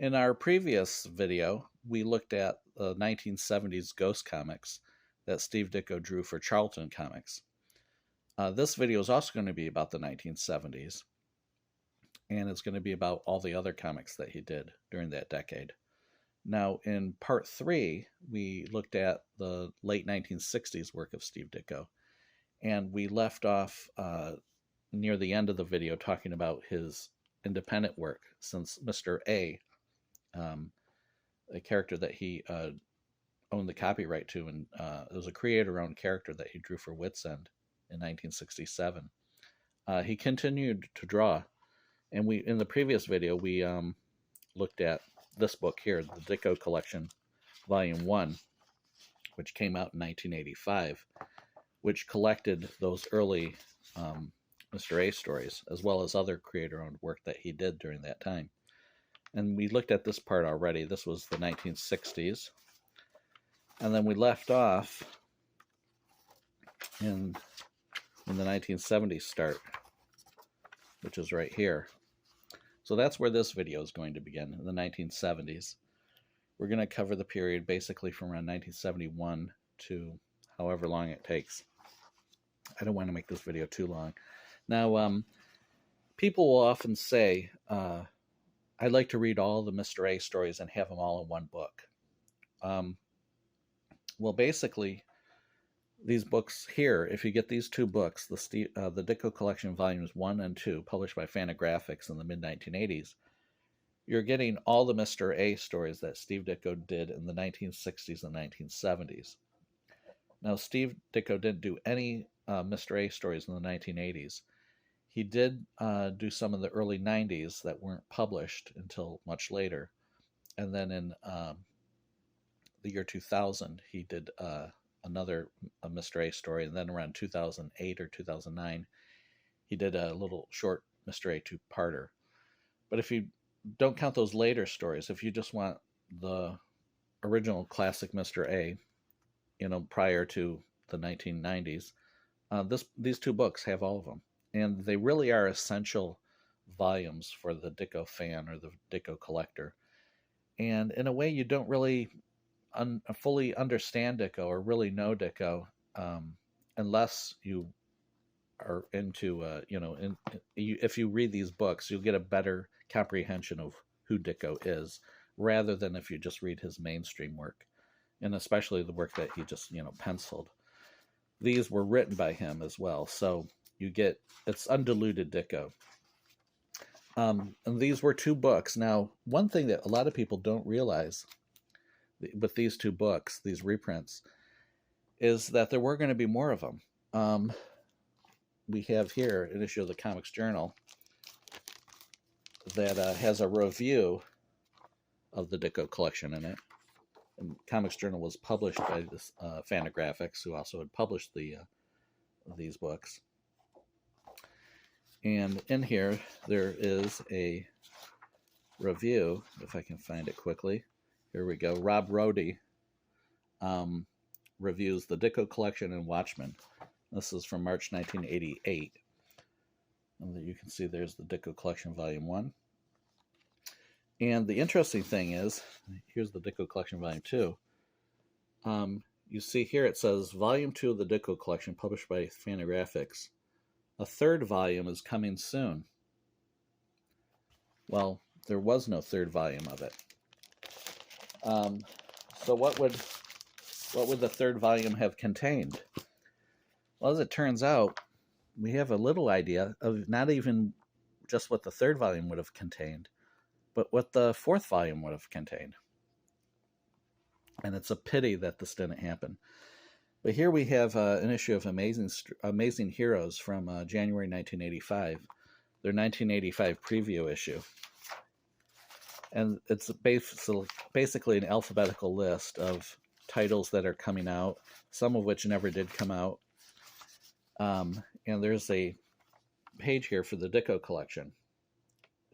In our previous video, we looked at the 1970s Ghost comics that Steve Ditko drew for Charlton Comics. This video is also going to be about the 1970s, and it's going to be about all the other comics that he did during that decade. Now, in part 3, we looked at the late 1960s work of Steve Ditko, and we left off near the end of the video talking about his independent work, since Mr. A, a character that he owned the copyright to, and it was a creator-owned character that he drew for Wits End in 1967. He continued to draw, and we, in the previous video, we looked at this book here, the Dicko Collection, Volume 1, which came out in 1985, which collected those early Mr. A stories, as well as other creator-owned work that he did during that time. And we looked at this part already. This was the 1960s. And then we left off in the 1970s start, which is right here. So that's where this video is going to begin, in the 1970s. We're going to cover the period basically from around 1971 to however long it takes. I don't want to make this video too long. Now, people will often say, I'd like to read all the Mr. A stories and have them all in one book. Well, basically, these books here, if you get these two books, the Dicko Collection Volumes 1 and 2, published by Fantagraphics in the mid-1980s, you're getting all the Mr. A stories that Steve Ditko did in the 1960s and 1970s. Now, Steve Ditko didn't do any Mr. A stories in the 1980s. He did do some in the early 90s that weren't published until much later. And then in the year 2000, he did another Mr. A story. And then around 2008 or 2009, he did a little short Mr. A two-parter. But if you don't count those later stories, if you just want the original classic Mr. A, prior to the 1990s, these two books have all of them. And they really are essential volumes for the Ditko fan or the Ditko collector. And in a way, you don't really fully understand Ditko or really know Ditko unless you are into, if you read these books, you'll get a better comprehension of who Ditko is, rather than if you just read his mainstream work, and especially the work that he just, penciled. These were written by him as well, so you get, it's undiluted Ditko. And these were two books. Now, one thing that a lot of people don't realize with these two books, these reprints, is that there were going to be more of them. We have here an issue of the Comics Journal that has a review of the Ditko collection in it. And Comics Journal was published by this Fantagraphics, who also had published these books. And in here, there is a review, if I can find it quickly. Here we go. Rob Rohde reviews the Dicko Collection and Watchmen. This is from March 1988. And you can see there's the Dicko Collection Volume 1. And the interesting thing is, here's the Dicko Collection Volume 2. You see here it says, Volume 2 of the Dicko Collection, published by Fantagraphics. A third volume is coming soon. Well, there was no third volume of it. So what would the third volume have contained? Well, as it turns out, we have a little idea of not even just what the third volume would have contained, but what the fourth volume would have contained. And it's a pity that this didn't happen. But here we have an issue of Amazing Heroes from January 1985, their 1985 preview issue. And it's basically an alphabetical list of titles that are coming out, some of which never did come out. And there's a page here for the Dicko Collection,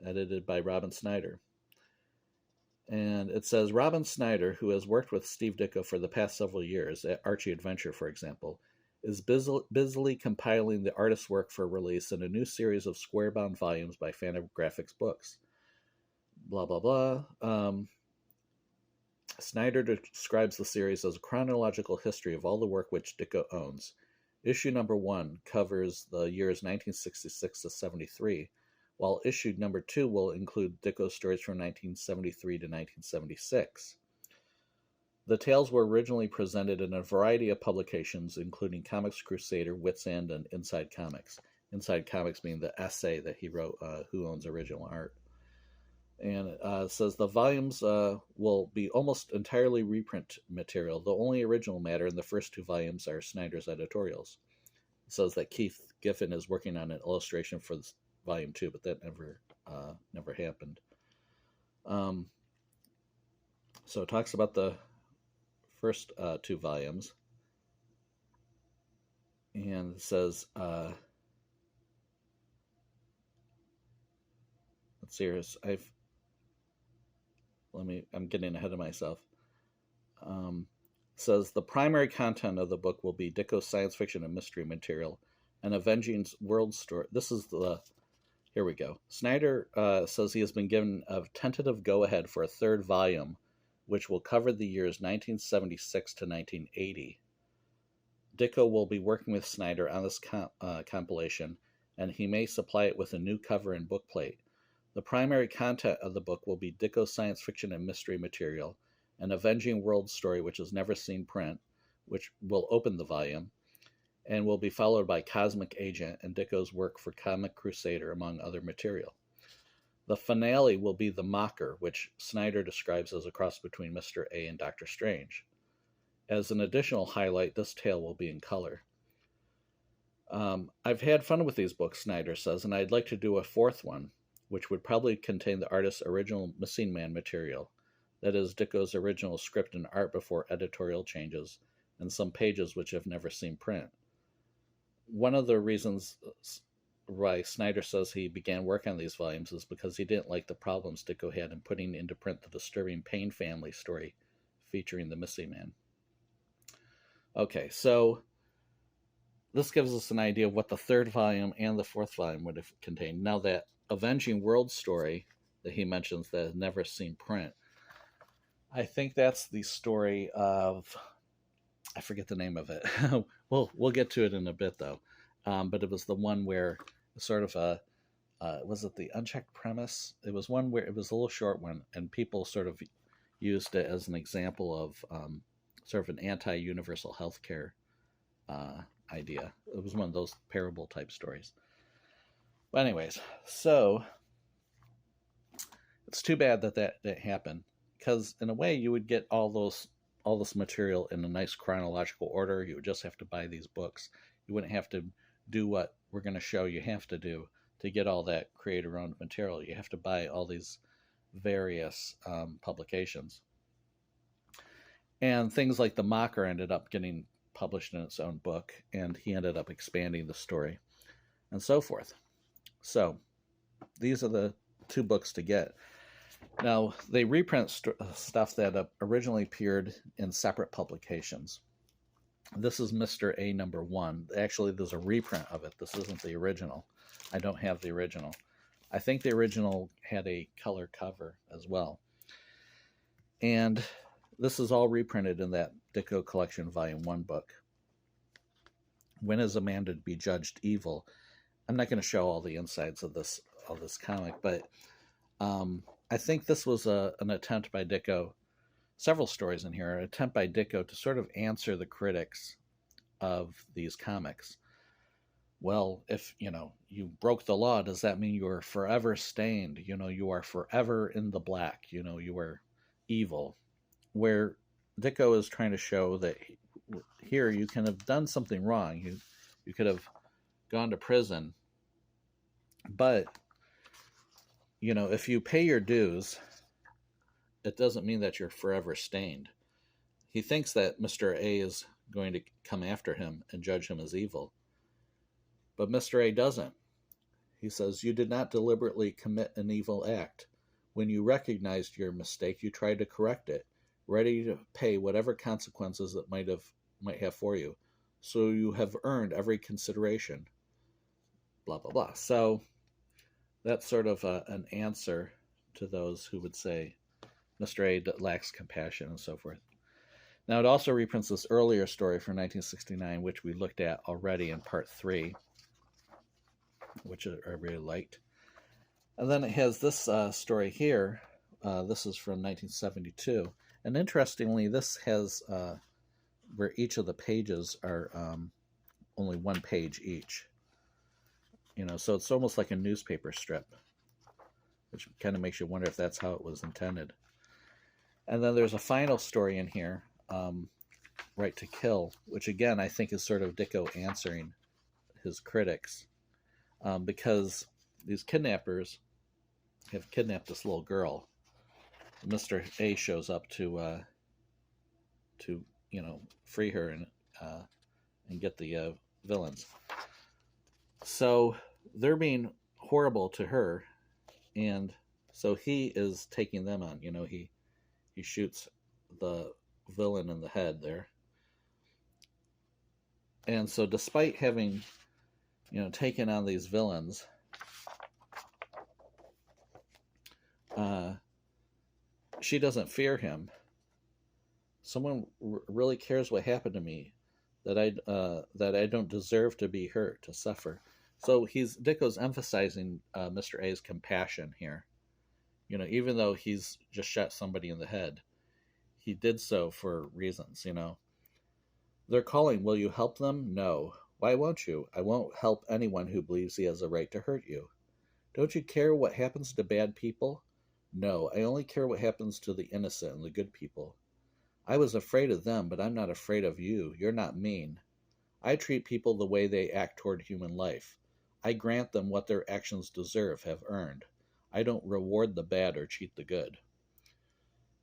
edited by Robin Snyder. And it says, Robin Snyder, who has worked with Steve Ditko for the past several years, at Archie Adventure, for example, is busily compiling the artist's work for release in a new series of square-bound volumes by Fantagraphics Books. blah, blah, blah. Snyder describes the series as a chronological history of all the work which Ditko owns. Issue number 1 covers the years 1966 to 73, while issue number 2 will include Ditko stories from 1973 to 1976. The tales were originally presented in a variety of publications, including Comics Crusader, Wits End, and Inside Comics. Inside Comics being the essay that he wrote, Who Owns Original Art. And it says the volumes will be almost entirely reprint material. The only original matter in the first 2 volumes are Snyder's editorials. It says that Keith Giffen is working on an illustration for this volume 2, but that never happened. So it talks about the first 2 volumes, and it says, let's see here. I'm getting ahead of myself. Says the primary content of the book will be Ditko's science fiction and mystery material, and Avenging World story. Here we go. Snyder says he has been given a tentative go-ahead for a 3rd volume, which will cover the years 1976 to 1980. Ditko will be working with Snyder on this compilation, and he may supply it with a new cover and bookplate. The primary content of the book will be Ditko's science fiction and mystery material, an Avenging World story which has never seen print, which will open the volume, and will be followed by Cosmic Agent and Ditko's work for Comic Crusader, among other material. The finale will be The Mocker, which Snyder describes as a cross between Mr. A and Dr. Strange. As an additional highlight, this tale will be in color. I've had fun with these books, Snyder says, and I'd like to do a 4th one, which would probably contain the artist's original Missing Man material, that is, Ditko's original script and art before editorial changes, and some pages which have never seen print. One of the reasons why Snyder says he began work on these volumes is because he didn't like the problems Ditko had in putting into print the disturbing Payne family story featuring the Missing Man. Okay, so this gives us an idea of what the 3rd volume and the 4th volume would have contained. Now, that Avenging World story that he mentions that has never seen print, I think that's the story of, I forget the name of it. We'll get to it in a bit, though. But it was the one where sort of was it the Unchecked Premise? It was one where it was a little short one, and people sort of used it as an example of sort of an anti-universal healthcare idea. It was one of those parable type stories. But anyways, so it's too bad that happened, because in a way you would get all this material in a nice chronological order. You would just have to buy these books. You wouldn't have to do what we're going to show you have to do to get all that creator-owned material. You have to buy all these various publications. And things like The Mocker ended up getting published in its own book, and he ended up expanding the story, and so forth. So these are the 2 books to get. Now, they reprint stuff that originally appeared in separate publications. This is Mr. A number 1. Actually, there's a reprint of it. This isn't the original. I don't have the original. I think the original had a color cover as well. And this is all reprinted in that Dicko Collection Volume 1 book. When is a man to be judged evil? I'm not going to show all the insides of this comic, but I think this was an attempt by Ditko, several stories in here, an attempt by Ditko to sort of answer the critics of these comics. Well, if, you broke the law, does that mean you are forever stained? You are forever in the black. You are evil. Where Ditko is trying to show that here you can have done something wrong. You could have gone to prison, but if you pay your dues, it doesn't mean that you're forever stained. He thinks that Mr. A is going to come after him and judge him as evil, but Mr. A doesn't. He says, you did not deliberately commit an evil act. When you recognized your mistake, you tried to correct it, ready to pay whatever consequences it might have for you. So you have earned every consideration. Blah, blah, blah. So that's sort of an answer to those who would say Mr. A lacks compassion and so forth. Now, it also reprints this earlier story from 1969, which we looked at already in part 3, which I really liked. And then it has this story here. This is from 1972. And interestingly, this has where each of the pages are only one page each. You know, so it's almost like a newspaper strip, which kind of makes you wonder if that's how it was intended. And then there's a final story in here, Right to Kill, which again I think is sort of Ditko answering his critics, because these kidnappers have kidnapped this little girl. Mr. A shows up to free her and get the villains. So they're being horrible to her, and so he is taking them on. You know, he shoots the villain in the head there. And so despite having, taken on these villains, she doesn't fear him. Someone really cares what happened to me, that I don't deserve to be hurt, to suffer. So Ditko's emphasizing Mr. A's compassion here. You know, even though he's just shot somebody in the head, he did so for reasons, They're calling, will you help them? No. Why won't you? I won't help anyone who believes he has a right to hurt you. Don't you care what happens to bad people? No, I only care what happens to the innocent and the good people. I was afraid of them, but I'm not afraid of you. You're not mean. I treat people the way they act toward human life. I grant them what their actions deserve, have earned. I don't reward the bad or cheat the good.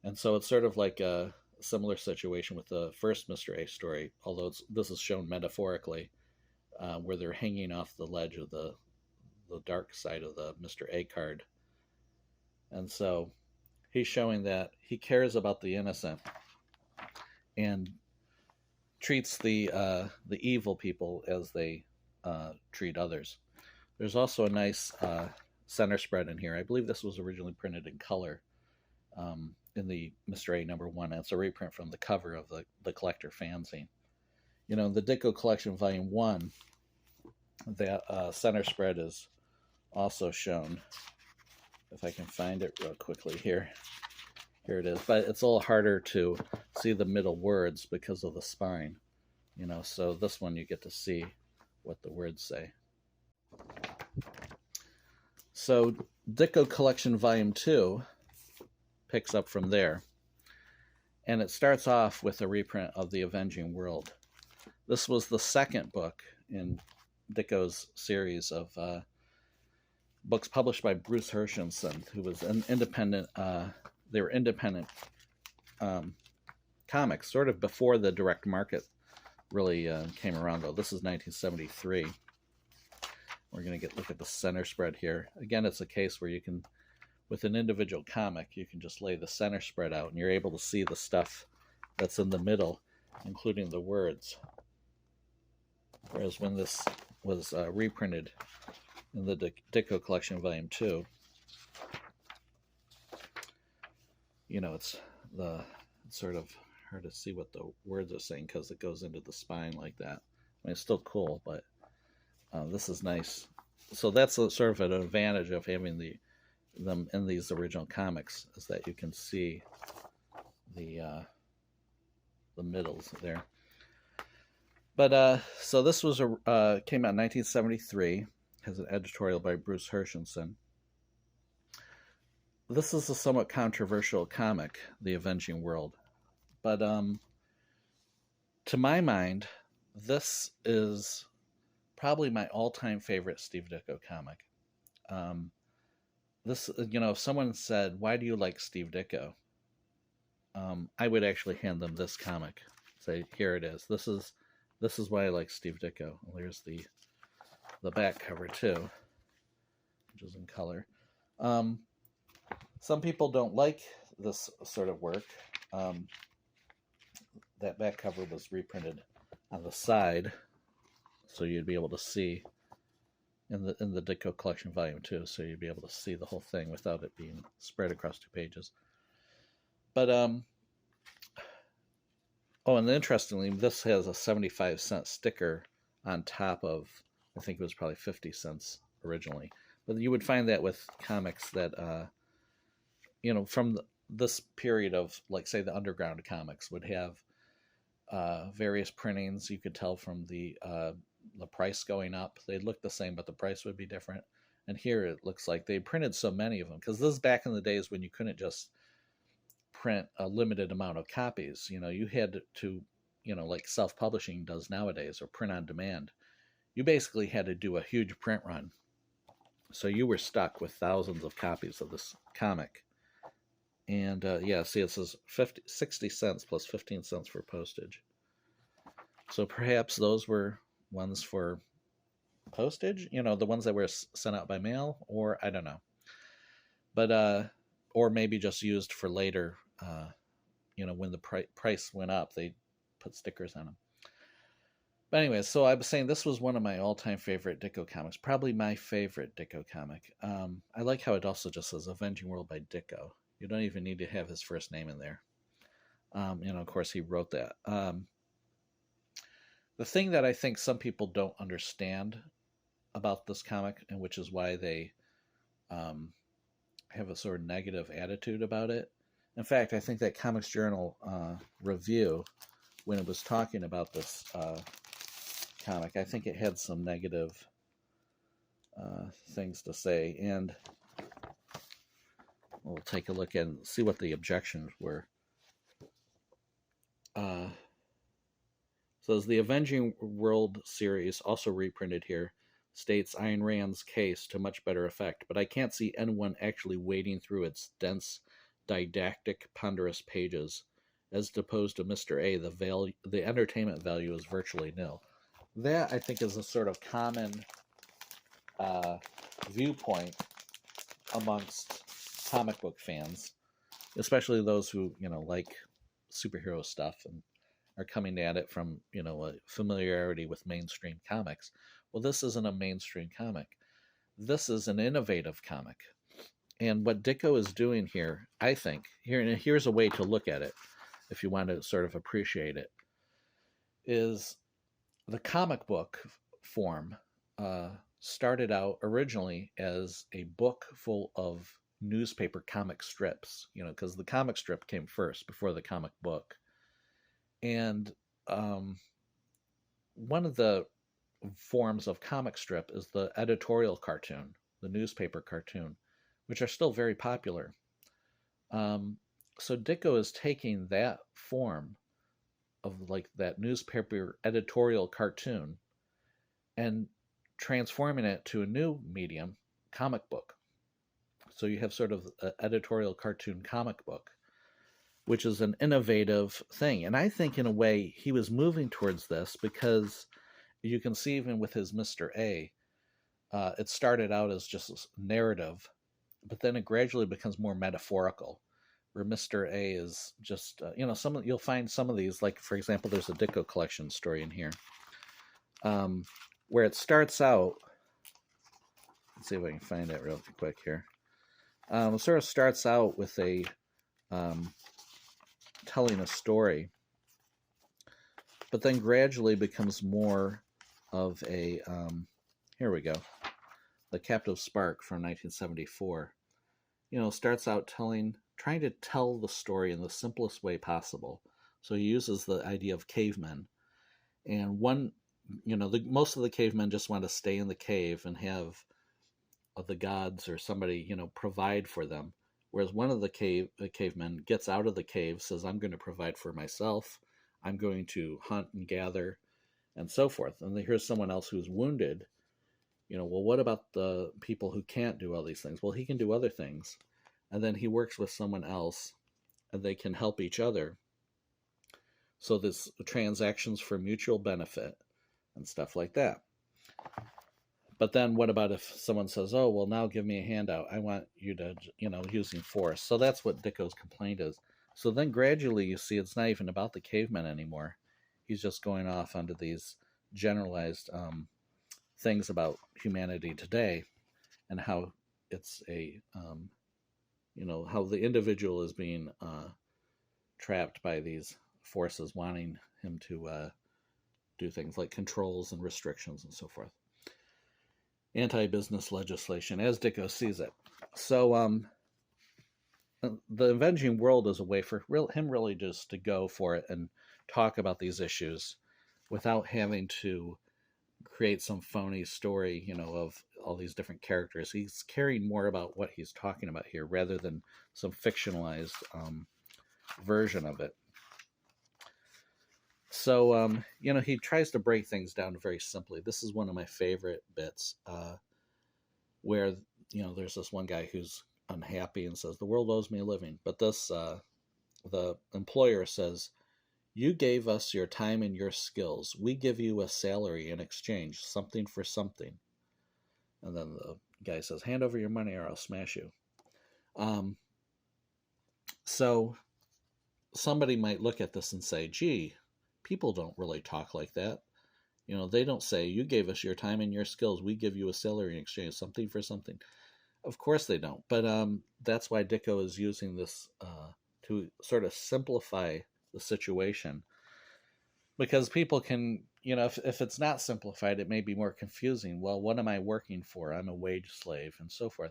And so it's sort of like a similar situation with the first Mr. A story, although this is shown metaphorically, where they're hanging off the ledge of the dark side of the Mr. A card. And so he's showing that he cares about the innocent and treats the evil people as they treat others. There's also a nice center spread in here. I believe this was originally printed in color in the Mr. A #1. It's a reprint from the cover of the collector fanzine. You know, the Dicko Collection Volume 1, that center spread is also shown. If I can find it real quickly here. Here it is. But it's a little harder to see the middle words because of the spine. So this one you get to see what the words say. So Ditko Collection Volume 2 picks up from there. And it starts off with a reprint of the Avenging World. This was the second book in Ditko's series of books published by Bruce Hershenson, who was an independent, they were independent comics, sort of before the direct market really came around, though. This is 1973. We're going to look at the center spread here. Again, it's a case where you can, with an individual comic, you can just lay the center spread out, and you're able to see the stuff that's in the middle, including the words. Whereas when this was reprinted in the Ditko Collection Volume 2, it's sort of hard to see what the words are saying because it goes into the spine like that. I mean, it's still cool, but this is nice. So that's sort of an advantage of having them in these original comics, is that you can see the middles there. But so this was came out in 1973. Has an editorial by Bruce Hershenson. This is a somewhat controversial comic, The Avenging World. But to my mind, this is probably my all-time favorite Steve Ditko comic. This, if someone said, why do you like Steve Ditko? I would actually hand them this comic. Say, here it is. This is why I like Steve Ditko. Well, there's the back cover too, which is in color. Some people don't like this sort of work. That back cover was reprinted on the side, so you'd be able to see in the Ditko Collection Volume 2, so you'd be able to see the whole thing without it being spread across 2 pages. But oh, and interestingly, this has a 75-cent sticker on top of, I think it was probably 50 cents originally. But you would find that with comics that, from this period of, like, say, the underground comics would have various printings. You could tell from the price going up. They'd look the same, but the price would be different. And here it looks like they printed so many of them, because this is back in the days when you couldn't just print a limited amount of copies. You had to, like self-publishing does nowadays, or print on demand. You basically had to do a huge print run. So you were stuck with thousands of copies of this comic. And yeah, see, it says 60 cents plus 15 cents for postage. So perhaps those were ones for postage, the ones that were sent out by mail, or I don't know. But, or maybe just used for later, when the price went up, they put stickers on them. But anyway, so I was saying this was one of my all-time favorite Ditko comics, probably my favorite Ditko comic. I like how it also just says Avenging World by Ditko. You don't even need to have his first name in there. Of course, he wrote that. The thing that I think some people don't understand about this comic, and which is why they have a sort of negative attitude about it. In fact, I think that Comics Journal review, when it was talking about this comic, I think it had some negative things to say, and we'll take a look and see what the objections were. Says the Avenging World series, also reprinted here, states Ayn Rand's case to much better effect, but I can't see anyone actually wading through its dense, didactic, ponderous pages. As opposed to Mr. A, the entertainment value is virtually nil. That, I think, is a sort of common viewpoint amongst comic book fans, especially those who, like superhero stuff and are coming at it from, a familiarity with mainstream comics. Well, this isn't a mainstream comic. This is an innovative comic. And what Ditko is doing here, I think, here's a way to look at it, if you want to sort of appreciate it, is the comic book form started out originally as a book full of newspaper comic strips, because the comic strip came first before the comic book. And one of the forms of comic strip is the editorial cartoon, the newspaper cartoon, which are still very popular. So Ditko is taking that form of like that newspaper editorial cartoon and transforming it to a new medium, comic book. So you have sort of an editorial cartoon comic book, which is an innovative thing. And I think in a way he was moving towards this, because you can see even with his Mr. A, it started out as just a narrative, but then it gradually becomes more metaphorical, where Mr. A is just, you'll find some of these, like, for example, there's a Dicko Collection story in here, where it starts out, let's see if I can find it real quick here. It sort of starts out with a, telling a story, but then gradually becomes more of a, here we go, The Captive Spark from 1974. Starts out trying to tell the story in the simplest way possible. So he uses the idea of cavemen, and most of the cavemen just want to stay in the cave and have the gods or somebody, provide for them. Whereas one of the cavemen gets out of the cave, says, I'm going to provide for myself. I'm going to hunt and gather and so forth. And then here's someone else who's wounded. Well, what about the people who can't do all these things? Well, he can do other things. And then he works with someone else and they can help each other. So there's transactions for mutual benefit and stuff like that. But then what about if someone says, oh, well, now give me a handout. I want you to, using force. So that's what Ditko's complaint is. So then gradually you see it's not even about the cavemen anymore. He's just going off onto these generalized things about humanity today, and how it's a how the individual is being trapped by these forces wanting him to do things like controls and restrictions and so forth. Anti-business legislation, as Ditko sees it. So the Avenging World is a way for him really just to go for it and talk about these issues without having to create some phony story, of all these different characters. He's caring more about what he's talking about here rather than some fictionalized version of it. So, he tries to break things down very simply. This is one of my favorite bits where, there's this one guy who's unhappy and says, the world owes me a living. But the employer says, you gave us your time and your skills. We give you a salary in exchange, something for something. And then the guy says, hand over your money or I'll smash you. So somebody might look at this and say, gee, people don't really talk like that. They don't say, you gave us your time and your skills. We give you a salary in exchange, something for something. Of course they don't. But that's why Ditko is using this to sort of simplify the situation. Because people can, if it's not simplified, it may be more confusing. Well, what am I working for? I'm a wage slave and so forth.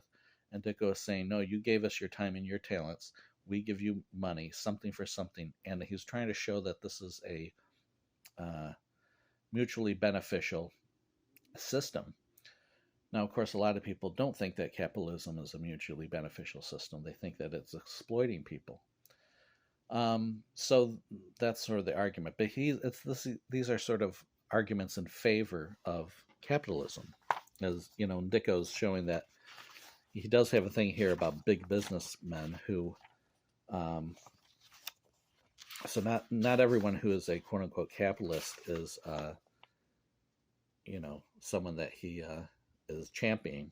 And Ditko is saying, no, you gave us your time and your talents. We give you money, something for something. And he's trying to show that this is a mutually beneficial system. Now, of course, a lot of people don't think that capitalism is a mutually beneficial system. They think that it's exploiting people. So that's sort of the argument. But these are sort of arguments in favor of capitalism. As Ditko's showing that he does have a thing here about big businessmen who, so not everyone who is a quote unquote capitalist is, someone that he is championing.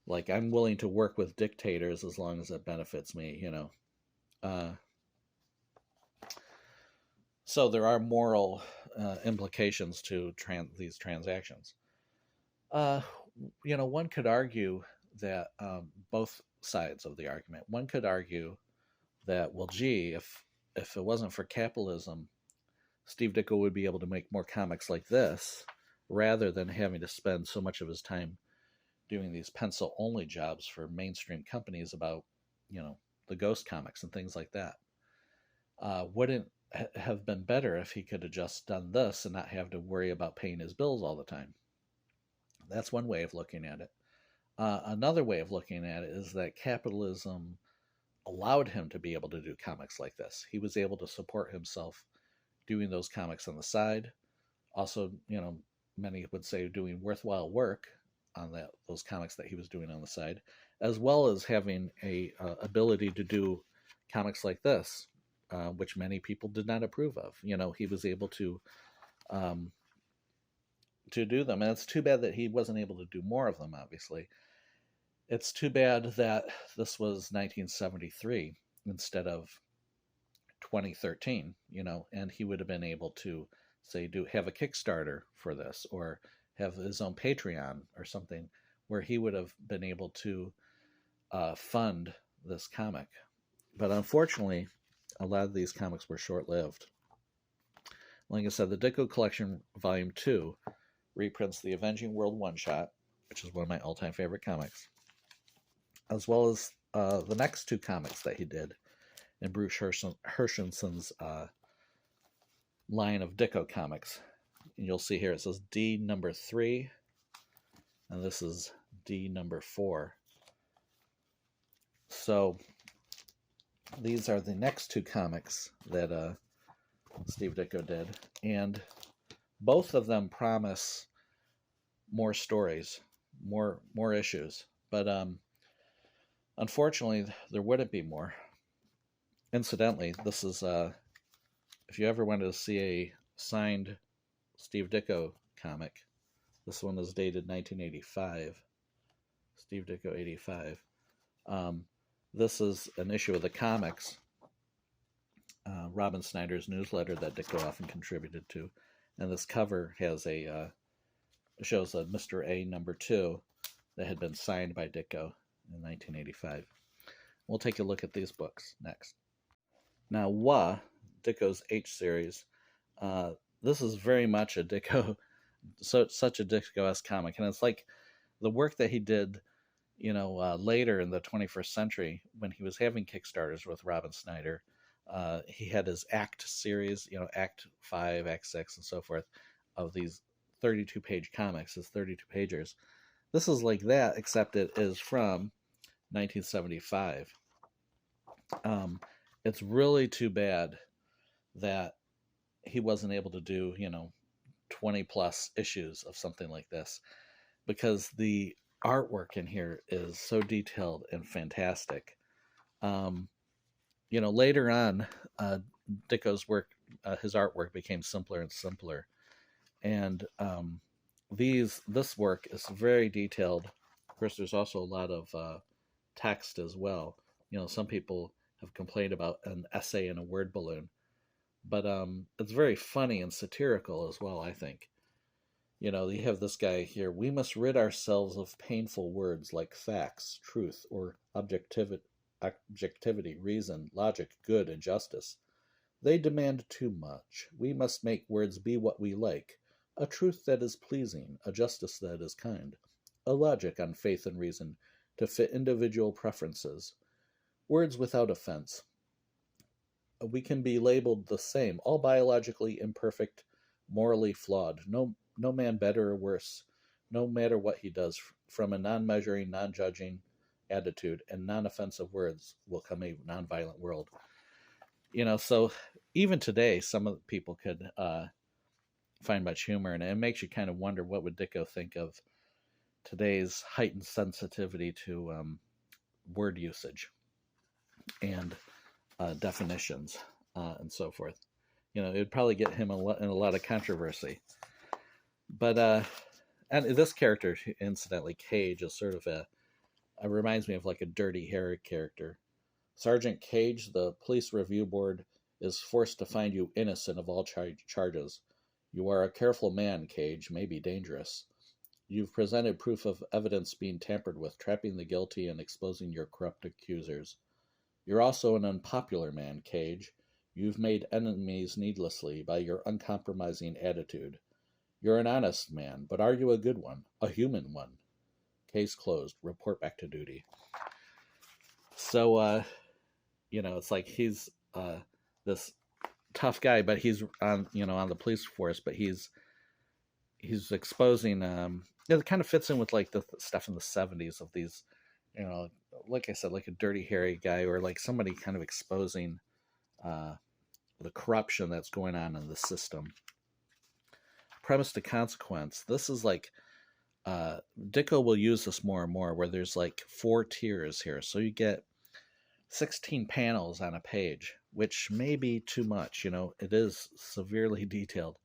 Like, I'm willing to work with dictators as long as it benefits me, So there are moral implications to these transactions. One could argue that both sides of the argument. One could argue that, well, gee, if it wasn't for capitalism, Steve Ditko would be able to make more comics like this rather than having to spend so much of his time doing these pencil-only jobs for mainstream companies about, the ghost comics and things like that. Wouldn't have been better if he could have just done this and not have to worry about paying his bills all the time. That's one way of looking at it. Another way of looking at it is that capitalism allowed him to be able to do comics like this. He was able to support himself doing those comics on the side. Also, many would say doing worthwhile work on those comics that he was doing on the side, as well as having a ability to do comics like this, which many people did not approve of. He was able to do them, and it's too bad that he wasn't able to do more of them. Obviously, it's too bad that this was 1973 instead of 2013. And he would have been able to say have a Kickstarter for this, or have his own Patreon or something, where he would have been able to fund this comic. But unfortunately, a lot of these comics were short-lived. Like I said, the Dicko Collection Volume 2 reprints the Avenging World one-shot, which is one of my all-time favorite comics, as well as the next two comics that he did in Bruce Hershenson's line of Dicko comics. And you'll see here it says D number 3, and this is D number 4. So these are the next two comics that Steve Ditko did, and both of them promise more stories, more issues. But unfortunately, there wouldn't be more. Incidentally, this is if you ever wanted to see a signed Steve Ditko comic, this one is dated 1985. Steve Ditko 85. This is an issue of the comics, Robin Snyder's newsletter that Ditko often contributed to. And this cover has a It shows a Mr. A #2 that had been signed by Ditko in 1985. We'll take a look at these books next. Now, Ditko's H series. This is very much a Ditko, such a Ditko-esque comic, and it's like the work that he did, later in the 21st century when he was having Kickstarters with Robin Snyder. He had his Act series, Act 5, Act 6, and so forth, of these 32-page comics, his 32-pagers. This is like that, except it is from 1975. It's really too bad that he wasn't able to do, 20 plus issues of something like this, because the artwork in here is so detailed and fantastic. Later on, Ditko's work, his artwork became simpler and simpler, and this work is very detailed. Of course, there's also a lot of text as well. Some people have complained about an essay in a word balloon, but it's very funny and satirical as well, I think. You have this guy here. We must rid ourselves of painful words like facts, truth, or objectivity, reason, logic, good, and justice. They demand too much. We must make words be what we like, a truth that is pleasing, a justice that is kind, a logic on faith and reason to fit individual preferences. Words without offense. We can be labeled the same, all biologically imperfect, morally flawed, no man better or worse, no matter what he does. From a non-measuring, non-judging attitude and non-offensive words will come a non-violent world. So even today, some of the people could find much humor in it. It makes you kind of wonder, what would Ditko think of today's heightened sensitivity to word usage and definitions and so forth. It would probably get him in a lot of controversy. But and this character, incidentally, Cage, is sort of reminds me of like a Dirty Harry character. Sergeant Cage, the police review board, is forced to find you innocent of all charges. You are a careful man, Cage, may be dangerous. You've presented proof of evidence being tampered with, trapping the guilty and exposing your corrupt accusers. You're also an unpopular man, Cage. You've made enemies needlessly by your uncompromising attitude. You're an honest man, but are you a good one? A human one? Case closed. Report back to duty. So, it's like he's this tough guy, but he's on the police force, but he's exposing. It kind of fits in with like the stuff in the 70s of these, like I said, like a Dirty Harry guy, or like somebody kind of exposing the corruption that's going on in the system. Premise to consequence. This is like Ditko will use this more and more, where there's like 4 tiers here. So you get 16 panels on a page, which may be too much. It is severely detailed.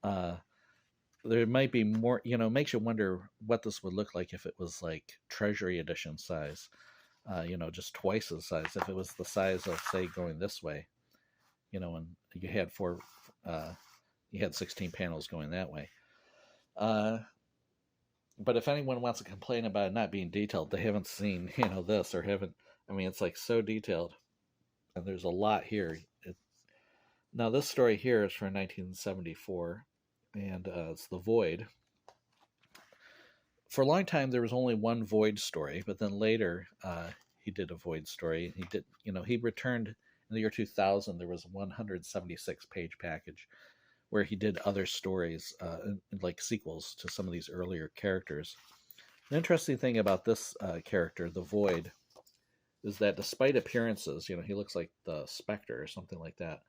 There might be more, makes you wonder what this would look like if it was like Treasury Edition size, just twice the size. If it was the size of, say, going this way, and you had you had 16 panels going that way. But if anyone wants to complain about it not being detailed, they haven't seen, this, or haven't, it's like so detailed, and there's a lot here. Now, this story here is from 1974, and it's The Void. For a long time, there was only one Void story, but then later he did a Void story. He did, he returned in the year 2000. There was a 176-page package where he did other stories, like sequels to some of these earlier characters. The interesting thing about this character, the Void, is that despite appearances, he looks like the Spectre or something like that.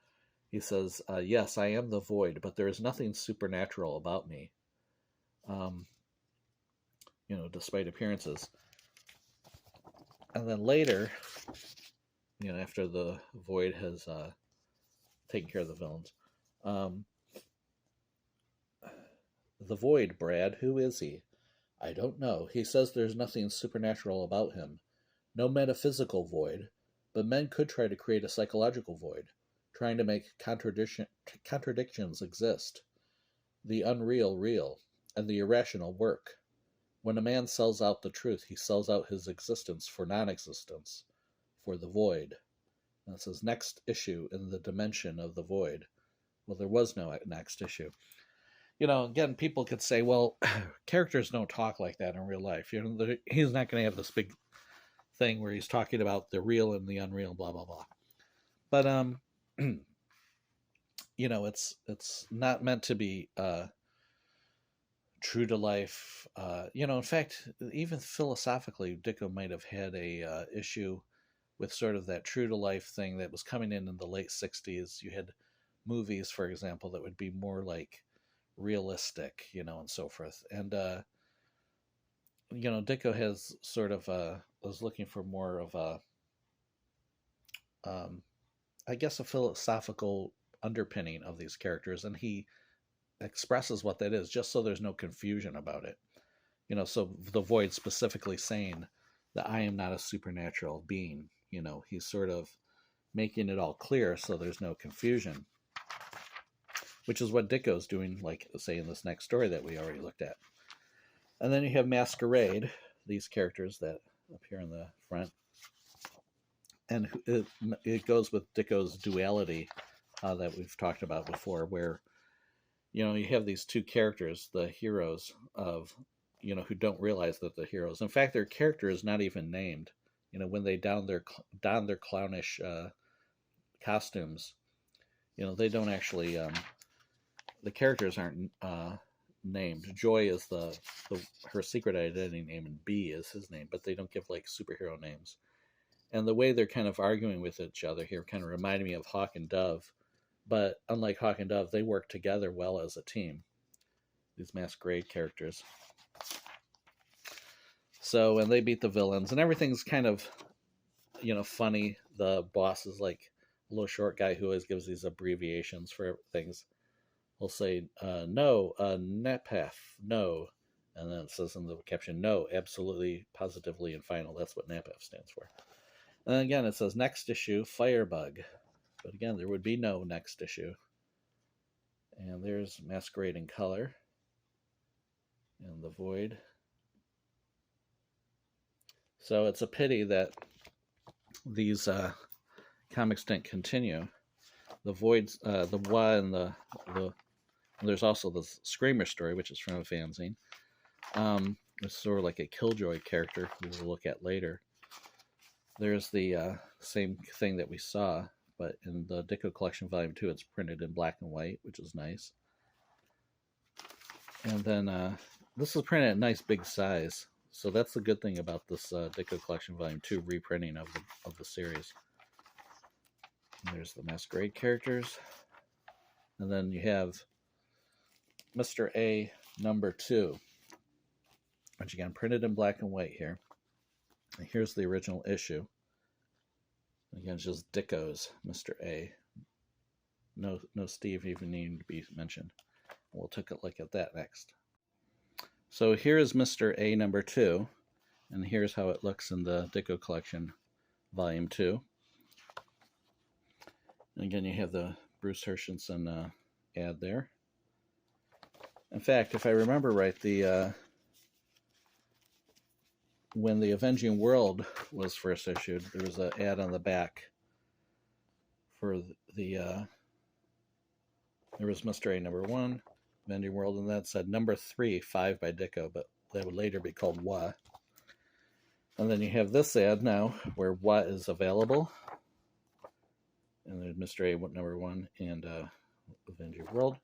He says, yes, I am the Void, but there is nothing supernatural about me. Despite appearances. And then later, after the Void has taken care of the villains, the Void, Brad, who is he? I don't know. He says there's nothing supernatural about him. No metaphysical void, but men could try to create a psychological void, trying to make contradictions exist. The unreal real. and the irrational work. When a man sells out the truth, he sells out his existence for non-existence, for the void. And it says next issue in the dimension of the void. Well, there was no next issue. You know, again, people could say, well, characters don't talk like that in real life. You know, he's not going to have this big thing where he's talking about the real and the unreal, blah, blah, blah. But, you know, it's not meant to be true to life. You know, in fact, even philosophically, Dicko might have had a issue with sort of that true to life thing that was coming in the late 60s. You had movies, for example, that would be more like realistic, you know, and so forth. And, you know, Dicko has sort of, was looking for more of a, I guess, a philosophical underpinning of these characters. And he expresses what that is, just so there's no confusion about it. You know, so the void specifically saying that I am not a supernatural being. You know, he's sort of making it all clear so there's no confusion, which is what Dicko's doing, like, say, in this next story that we already looked at. And then you have Masquerade, these characters that appear in the front. And it goes with Dicko's duality that we've talked about before, where, you know, you have these two characters, the heroes of, you know, who don't realize that they're heroes. In fact, their character is not even named. You know, when they don their clownish costumes, you know, they don't actually, the characters aren't named. Joy is her secret identity name, and B is his name, but they don't give like superhero names. And the way they're kind of arguing with each other here kind of reminded me of Hawk and Dove, but unlike Hawk and Dove, they work together well as a team, these Masquerade characters. So, and they beat the villains, and everything's kind of, you know, funny. The boss is like a little short guy who always gives these abbreviations for things. He'll say, no, NAPAF, no. And then it says in the caption, no, absolutely, positively, and final. That's what NAPAF stands for. And then again, it says next issue, Firebug. But again, there would be no next issue. And there's Masquerade in color. And the void. So it's a pity that these comics didn't continue. The voids, the Wa, and the there's also the Screamer story, which is from a fanzine. It's sort of like a Killjoy character, who we'll look at later. There's the same thing that we saw, but in the Dicko Collection Volume 2, it's printed in black and white, which is nice. And then this is printed at a nice big size. So that's the good thing about this Dicko Collection Volume 2 reprinting of the series. And there's the Masquerade characters. And then you have Mr. A number 2, which again printed in black and white here. And here's the original issue. Again, it's just Dicko's Mr. A. No Steve even needing to be mentioned. We'll take a look at that next. So here is Mr. A number 2, and here's how it looks in the Dicko Collection Volume 2. And again, you have the Bruce Hershenson ad there. In fact, if I remember right, when the Avenging World was first issued, there was an ad on the back for there was Mr. A number 1, Avenging World, and that said number 3, 5 by Dicko, but that would later be called Wa. And then you have this ad now where Wa is available, and there's Mr. A number 1 and Avenging World.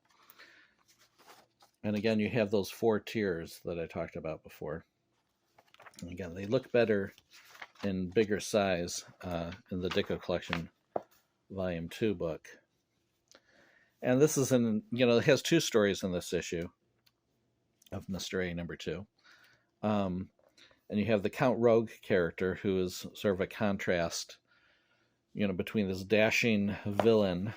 And again, you have those 4 tiers that I talked about before. And again, they look better in bigger size in the Dicko Collection Volume 2 book. And this is it has 2 stories in this issue of Mr. A number 2. And you have the Count Rogue character, who is sort of a contrast, between this dashing villain,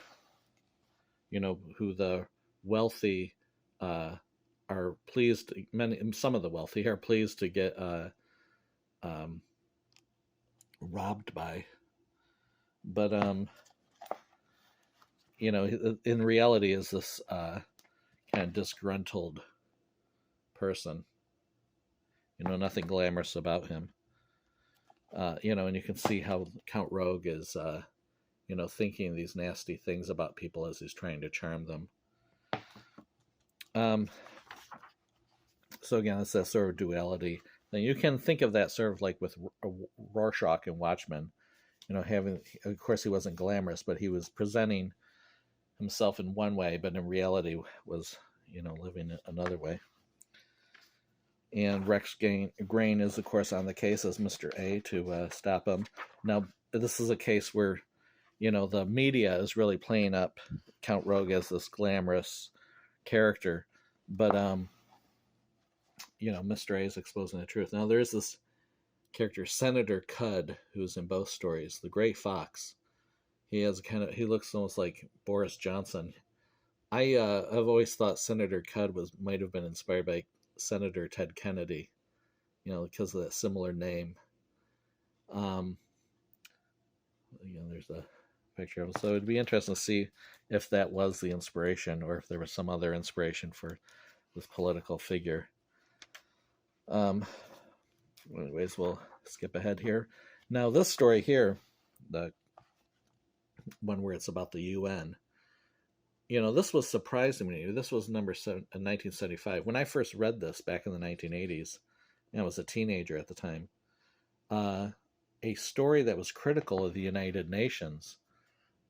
who the wealthy are pleased, some of the wealthy are pleased to get robbed by. But, in reality is this kind of disgruntled person. You know, nothing glamorous about him. You know, and you can see how Count Rogue is, you know, thinking these nasty things about people as he's trying to charm them. So again, it's that sort of duality thing. You can think of that sort of like with Rorschach and Watchmen. You know, having, of course, he wasn't glamorous, but he was presenting himself in one way, but in reality was, you know, living another way. And Rex Grain is, of course, on the case as Mr. A to stop him. Now, this is a case where, you know, the media is really playing up Count Rogue as this glamorous character, but you know, Mr. A is exposing the truth. Now, there's this character, Senator Cud, who's in both stories, the Gray Fox. He has he looks almost like Boris Johnson. I've always thought Senator Cud might have been inspired by Senator Ted Kennedy, you know, because of that similar name. Again, there's a picture of him. So it'd be interesting to see if that was the inspiration or if there was some other inspiration for this political figure. Anyways, we'll skip ahead here. Now, this story here, the one where it's about the UN, you know, this was surprising to me. This was number 7 in 1975. When I first read this back in the 1980s, and I was a teenager at the time, a story that was critical of the United Nations.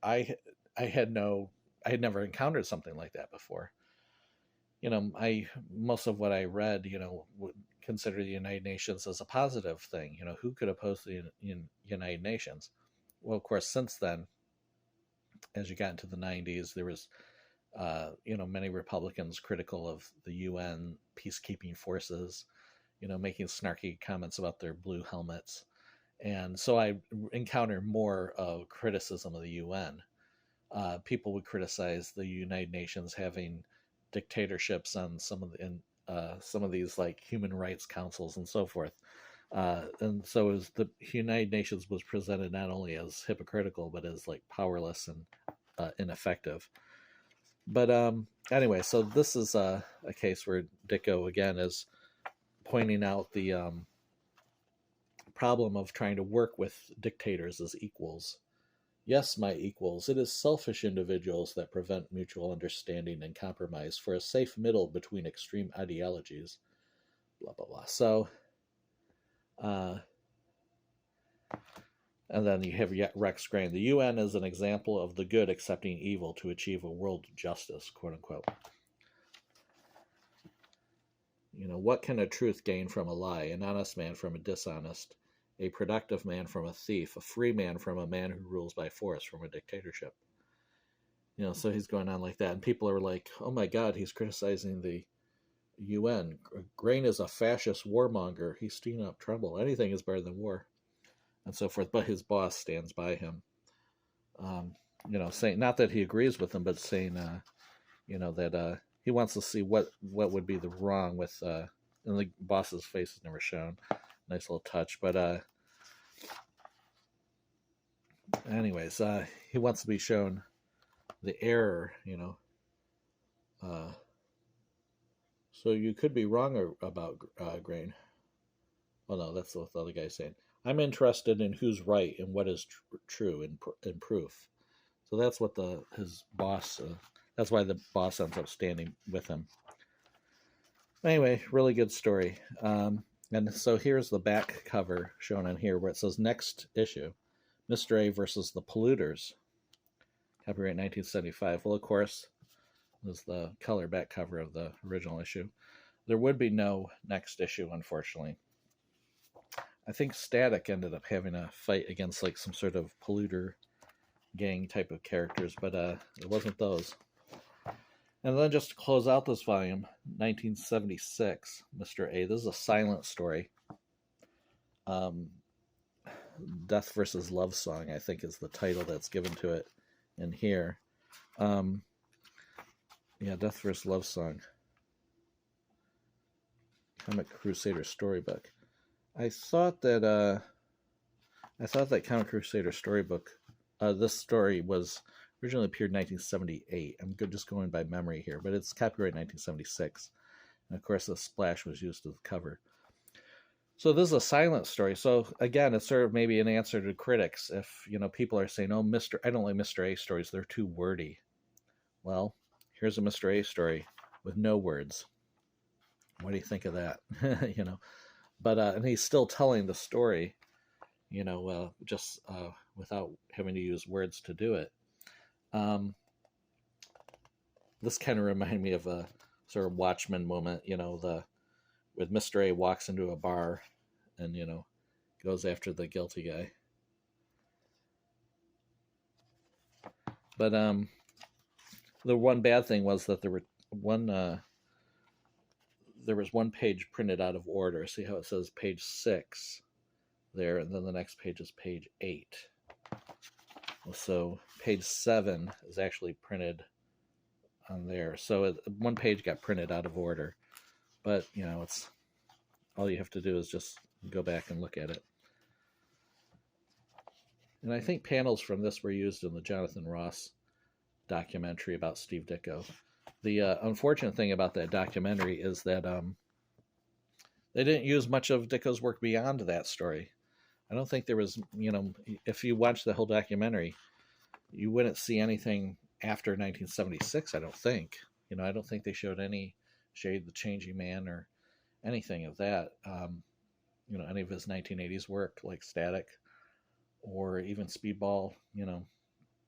I had never encountered something like that before. You know, most of what I read, you know, would consider the United Nations as a positive thing. You know, who could oppose the United Nations? Well, of course, since then, as you got into the 90s, there was, you know, many Republicans critical of the UN peacekeeping forces, you know, making snarky comments about their blue helmets. And so I encountered more of criticism of the UN. People would criticize the United Nations having dictatorships on some of these like human rights councils and so forth. And so as the United Nations was presented not only as hypocritical, but as like powerless and ineffective. But anyway, so this is a case where Dicko again is pointing out the problem of trying to work with dictators as equals. Yes, my equals, it is selfish individuals that prevent mutual understanding and compromise for a safe middle between extreme ideologies. Blah, blah, blah. So, and then you have Rex Grain. The UN is an example of the good accepting evil to achieve a world justice, quote unquote. You know, what can a truth gain from a lie, an honest man from a dishonest, a productive man from a thief, a free man from a man who rules by force from a dictatorship? You know, so he's going on like that. And people are like, oh my God, he's criticizing the UN. Grain is a fascist warmonger. He's stirring up trouble. Anything is better than war. And so forth. But his boss stands by him. You know, saying, not that he agrees with him, but saying, you know, that he wants to see what would be the wrong with, and the boss's face is never shown. Nice little touch. But anyways, he wants to be shown the error, you know. So you could be wrong about Grain. Oh no, that's what the other guy's saying. I'm interested in who's right and what is true in proof. So that's what his boss. That's why the boss ends up standing with him. Anyway, really good story. And so here's the back cover shown on here where it says next issue, Mr. A versus the Polluters. Copyright 1975. Well, of course, this is the color back cover of the original issue. There would be no next issue, unfortunately. I think Static ended up having a fight against like some sort of polluter gang type of characters, but it wasn't those. And then just to close out this volume, 1976, Mr. A. This is a silent story. Death versus Love Song, I think, is the title that's given to it in here. Yeah, Death versus Love Song. Comic Crusader storybook. I thought that Comic Crusader storybook, this story was originally appeared in 1978. I'm just going by memory here, but it's copyright 1976. And of course, the splash was used as the cover. So this is a silent story. So again, it's sort of maybe an answer to critics. If, you know, people are saying, oh, I don't like Mr. A stories, they're too wordy. Well, here's a Mr. A story with no words. What do you think of that? You know, but and he's still telling the story, you know, just without having to use words to do it. This kind of reminded me of a sort of Watchmen moment, you know, with Mr. A walks into a bar and, you know, goes after the guilty guy. But the one bad thing was that there was one page printed out of order. See how it says page 6 there, and then the next page is page 8. So page 7 is actually printed on there. So one page got printed out of order. But, you know, it's all you have to do is just go back and look at it. And I think panels from this were used in the Jonathan Ross documentary about Steve Ditko. The unfortunate thing about that documentary is that they didn't use much of Ditko's work beyond that story. I don't think there was, you know, if you watch the whole documentary, you wouldn't see anything after 1976, I don't think. You know, I don't think they showed any Shade the Changing Man or anything of that. You know, any of his 1980s work like Static or even Speedball, you know,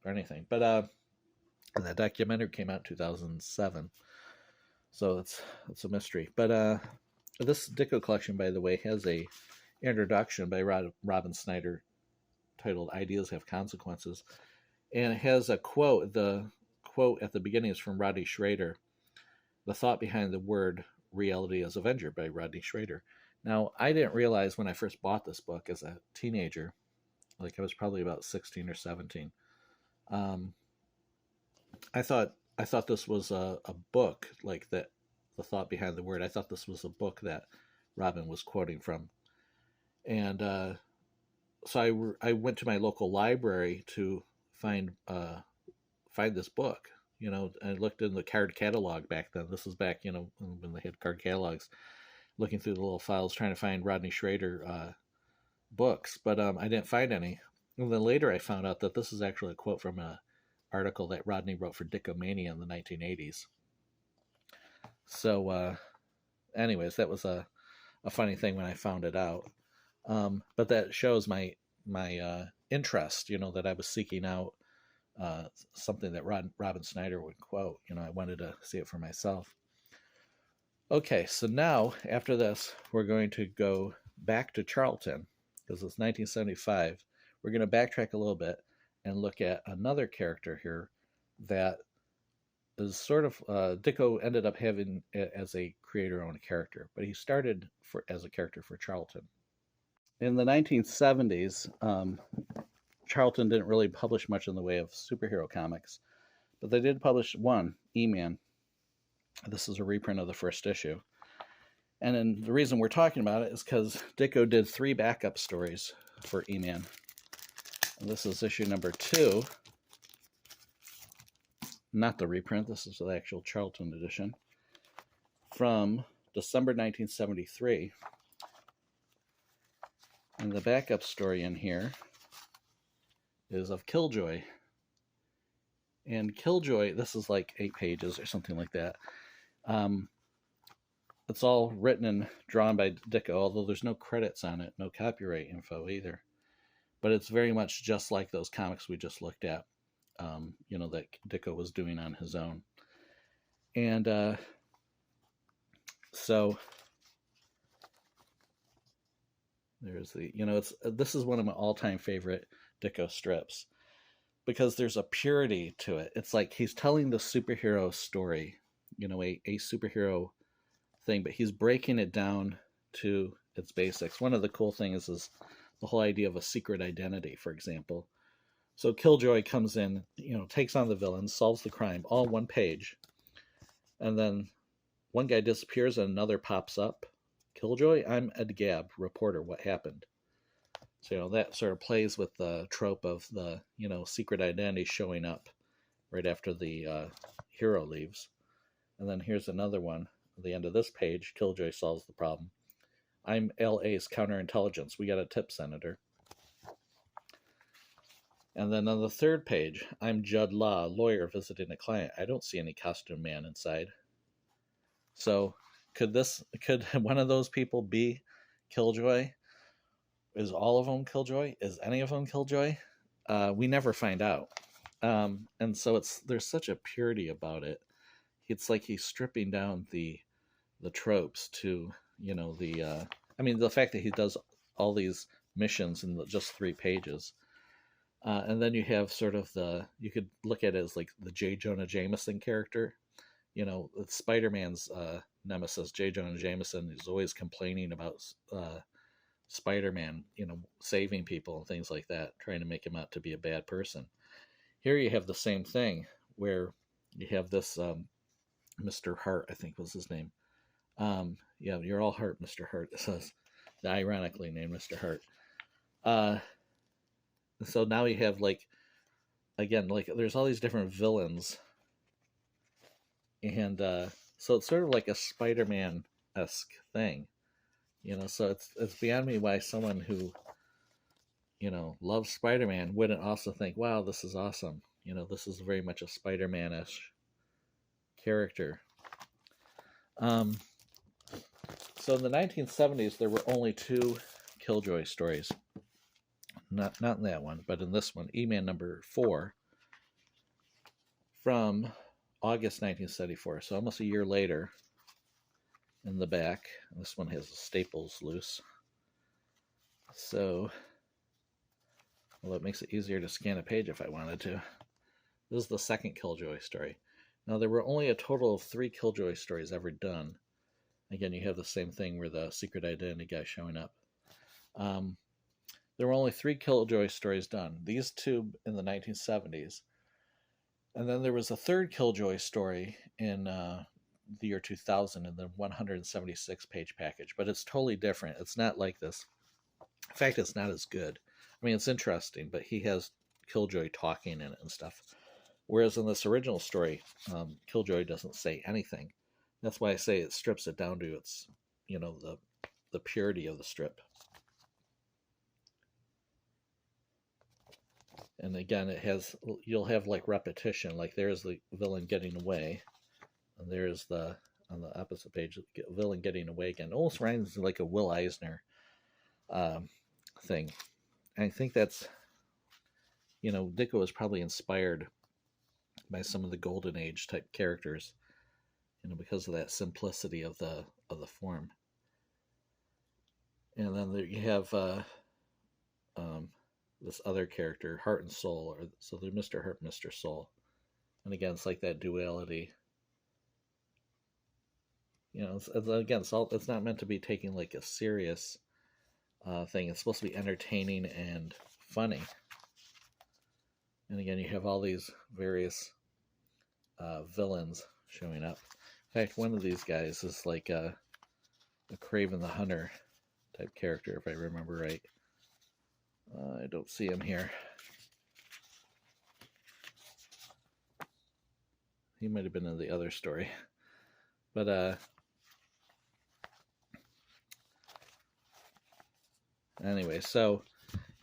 or anything. But that documentary came out in 2007, so it's a mystery. But this Dicko collection, by the way, has a introduction by Robin Snyder titled "Ideas Have Consequences," and it has a quote. The quote at the beginning is from Rodney Schrader. The thought behind the word "reality is Avenger" by Rodney Schrader. Now, I didn't realize when I first bought this book as a teenager, like I was probably about 16 or 17. I thought this was a book, like that. The thought behind the word. I thought this was a book that Robin was quoting from, and so I went to my local library to find this book. You know, I looked in the card catalog back then. This was back, you know, when they had card catalogs. Looking through the little files, trying to find Rodney Schrader books, but I didn't find any. And then later I found out that this is actually a quote from an article that Rodney wrote for Dikkomania in the 1980s. So, anyways, that was a funny thing when I found it out. But that shows my interest, you know, that I was seeking out something that Robin Snyder would quote. You know, I wanted to see it for myself. Okay, so now, after this, we're going to go back to Charlton, because it's 1975. We're going to backtrack a little bit and look at another character here that is sort of, Ditko ended up having it as a creator-owned character, but he started as a character for Charlton. In the 1970s, Charlton didn't really publish much in the way of superhero comics, but they did publish one, E-Man. This is a reprint of the first issue. And then the reason we're talking about it is because Ditko did 3 backup stories for E-Man. And this is issue number 2. Not the reprint, this is the actual Charlton edition. From December 1973. And the backup story in here is of Killjoy. And Killjoy, this is like 8 pages or something like that. It's all written and drawn by Ditko, although there's no credits on it, no copyright info either. But it's very much just like those comics we just looked at, you know, that Ditko was doing on his own. And so there's the, you know, this is one of my all-time favorite Ditko strips, because there's a purity to it. It's like he's telling the superhero story, you know, a superhero thing, but he's breaking it down to its basics. One of the cool things is the whole idea of a secret identity, for example. So Killjoy comes in, you know, takes on the villain, solves the crime, all 1 page. And then one guy disappears and another pops up. Killjoy, I'm Ed Gabb, reporter, what happened? So, you know, that sort of plays with the trope of the, you know, secret identity showing up right after the hero leaves. And then here's another one. the end of this page, Killjoy solves the problem. I'm LA's counterintelligence. We got a tip, Senator. And then on the third page, I'm Judd Law, lawyer visiting a client. I don't see any costume man inside. So could one of those people be Killjoy? Is all of them Killjoy? Is any of them Killjoy? We never find out. And so there's such a purity about it. It's like he's stripping down the tropes to, the fact that he does all these missions in just 3 pages. And then you have sort of you could look at it as like the J. Jonah Jameson character. Spider-Man's nemesis, J. Jonah Jameson, is always complaining about Spider-Man, saving people and things like that, trying to make him out to be a bad person. Here you have the same thing, where you have this Mr. Hart, I think was his name. Yeah, you're all Hart, Mr. Hart. It says the ironically named Mr. Hart. So now you have there's all these different villains, and so it's sort of like a Spider-Man-esque thing, So it's beyond me why someone who loves Spider-Man wouldn't also think, wow, this is awesome. This is very much a Spider-Man-ish character. So in the 1970s, there were only 2 Killjoy stories. Not in that one, but in this one, E-Man number 4, from August 1974. So almost a year later. In the back, this one has the staples loose. So, well, it makes it easier to scan a page if I wanted to. This is the second Killjoy story. Now, there were only a total of 3 Killjoy stories ever done. Again, you have the same thing where the secret identity guy showing up. There were only 3 Killjoy stories done. These 2 in the 1970s. And then there was a third Killjoy story in the year 2000 in the 176-page package. But it's totally different. It's not like this. In fact, it's not as good. I mean, it's interesting, but he has Killjoy talking in it and stuff. Whereas in this original story, Killjoy doesn't say anything. That's why I say it strips it down to its, the purity of the strip. And again, you'll have like repetition, like there's the villain getting away, and there's on the opposite page, villain getting away again. It almost reminds like a Will Eisner thing. And I think that's, Dicko was probably inspired by some of the Golden Age type characters, because of that simplicity of the form. And then there you have this other character, Heart and Soul, so they're Mr. Heart, Mr. Soul. And again, it's like that duality. It's not meant to be taken like a serious thing. It's supposed to be entertaining and funny. And again, you have all these various villains showing up. In fact, one of these guys is like a Craven the Hunter type character, if I remember right. I don't see him here. He might have been in the other story. But anyway, so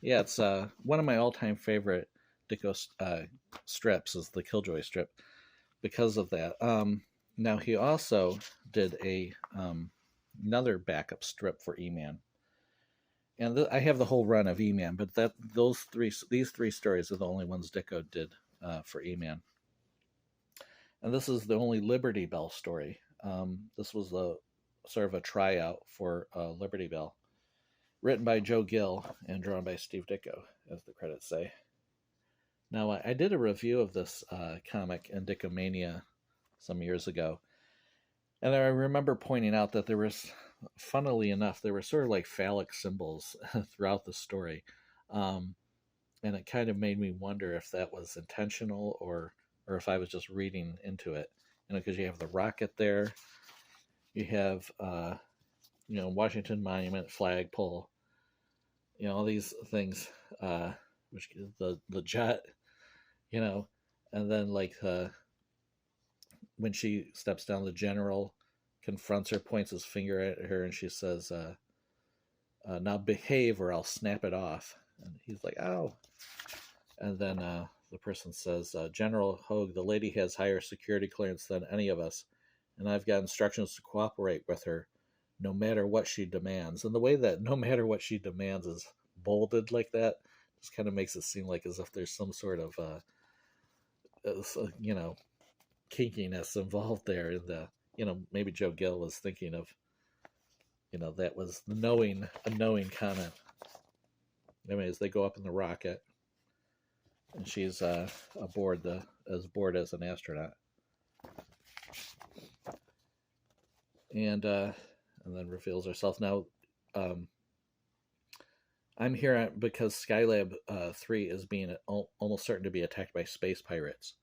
yeah, it's one of my all-time favorite Dicko strips is the Killjoy strip because of that. Now he also did another backup strip for E-Man. And I have the whole run of E-Man, but these 3 stories are the only ones Dicko did for E-Man. And this is the only Liberty Bell story. This was sort of a tryout for Liberty Bell, written by Joe Gill and drawn by Steve Ditko, as the credits say. Now, I did a review of this comic in Dikkomania some years ago, and I remember pointing out that there was, funnily enough, there were sort of like phallic symbols throughout the story. And it kind of made me wonder if that was intentional or if I was just reading into it. Because you have the rocket there, you have, Washington Monument, flagpole, all these things, which the jet, and then like when she steps down, the general confronts her, points his finger at her, and she says, now behave or I'll snap it off. And he's like, ow. And then the person says, General Hogue, the lady has higher security clearance than any of us, and I've got instructions to cooperate with her no matter what she demands. And the way that no matter what she demands is bolded like that just kind of makes it seem like as if there's some sort of, kinkiness involved there. And, maybe Joe Gill was thinking of, that was a knowing comment. Anyways, they go up in the rocket, and she's aboard as bored as an astronaut, and then reveals herself. Now, I'm here because Skylab 3 is being almost certain to be attacked by space pirates.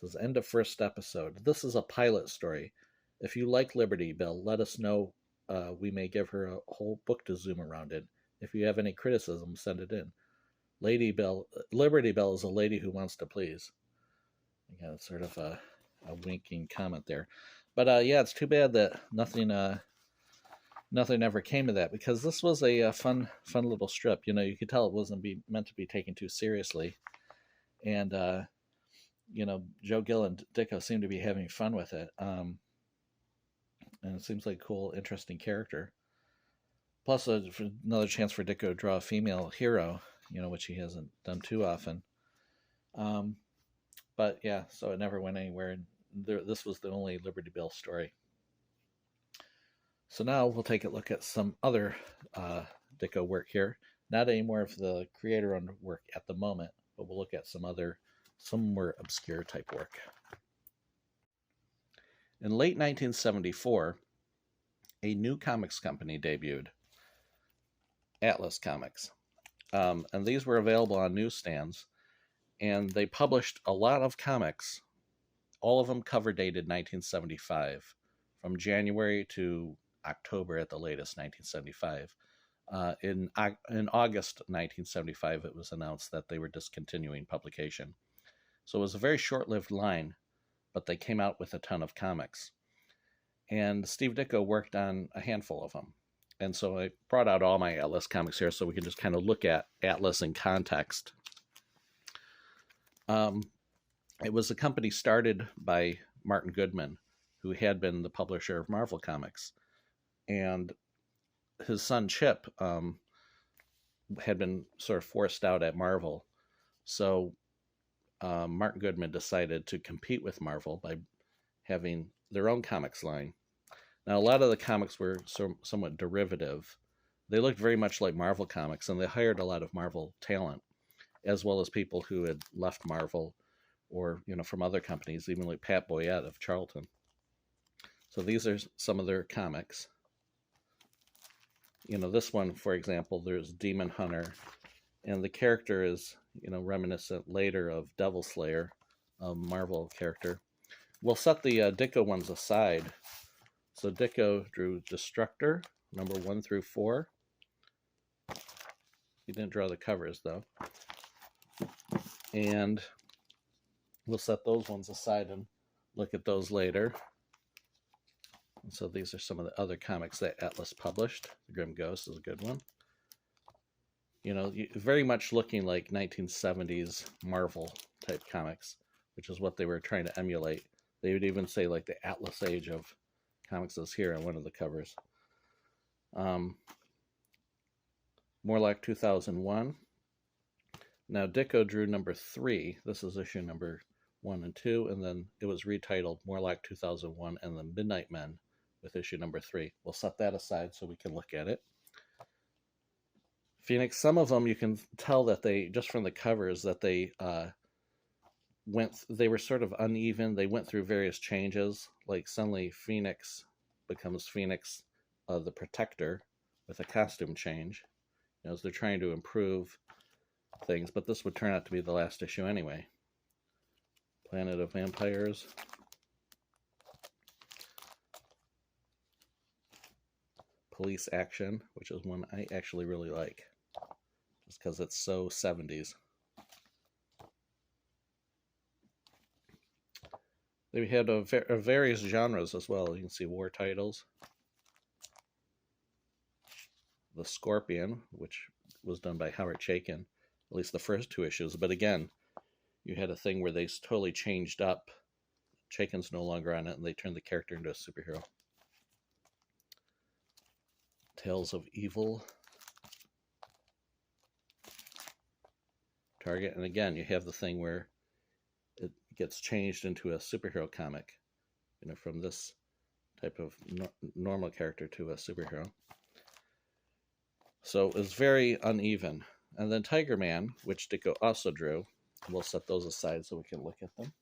This is end of first episode. This is a pilot story. If you like Liberty Bell, let us know. We may give her a whole book to zoom around in. If you have any criticism, send it in. Liberty Bell is a lady who wants to please. Again, it's sort of a winking comment there. But yeah, it's too bad that nothing ever came of that, because this was a fun little strip. You could tell it wasn't meant to be taken too seriously. And, Joe Gill and Ditko seem to be having fun with it. And it seems like a cool, interesting character. Plus, another chance for Ditko to draw a female hero, which he hasn't done too often. But yeah, so it never went anywhere. And this was the only Liberty Bell story. So now we'll take a look at some other Ditko work here. Not any more of the creator-owned work at the moment, but we'll look at some more obscure type work. In late 1974, a new comics company debuted, Atlas Comics. And these were available on newsstands, and they published a lot of comics, all of them cover dated 1975, from January to October at the latest, 1975. In August 1975, it was announced that they were discontinuing publication. So it was a very short-lived line, but they came out with a ton of comics. And Steve Ditko worked on a handful of them. And so I brought out all my Atlas comics here so we can just kind of look at Atlas in context. It was a company started by Martin Goodman, who had been the publisher of Marvel Comics. And his son Chip had been sort of forced out at Marvel. So Martin Goodman decided to compete with Marvel by having their own comics line. Now, a lot of the comics were somewhat derivative. They looked very much like Marvel comics, and they hired a lot of Marvel talent, as well as people who had left Marvel or, from other companies, even like Pat Boyette of Charlton. So these are some of their comics. This one, for example, there's Demon Hunter, and the character is, reminiscent later of Devil Slayer, a Marvel character. We'll set the Ditko ones aside. So Ditko drew Destructor, number 1 through 4. He didn't draw the covers, though. And we'll set those ones aside and look at those later. And so these are some of the other comics that Atlas published. The Grim Ghost is a good one. Very much looking like 1970s Marvel type comics, which is what they were trying to emulate. They would even say like the Atlas Age of comics is here on one of the covers. Morlock 2001. Now Ditko drew number 3. This is issue number 1 and 2, and then it was retitled Morlock 2001 and the Midnight Men with issue number 3. We'll set that aside so we can look at it. Phoenix, some of them you can tell that they, just from the covers, that they they were sort of uneven. They went through various changes. Like suddenly Phoenix becomes Phoenix the Protector with a costume change, as they're trying to improve things. But this would turn out to be the last issue anyway. Planet of Vampires. Police Action, which is one I actually really like, just because it's so 70s. They had various genres as well. You can see war titles. The Scorpion, which was done by Howard Chaykin, at least the first 2 issues. But again, you had a thing where they totally changed up. Chaykin's no longer on it, and they turned the character into a superhero. Tales of Evil. Target, and again, you have the thing where it gets changed into a superhero comic, you know, from this type of normal character to a superhero. So it was very uneven. And then Tiger Man, which Ditko also drew, we'll set those aside so we can look at them.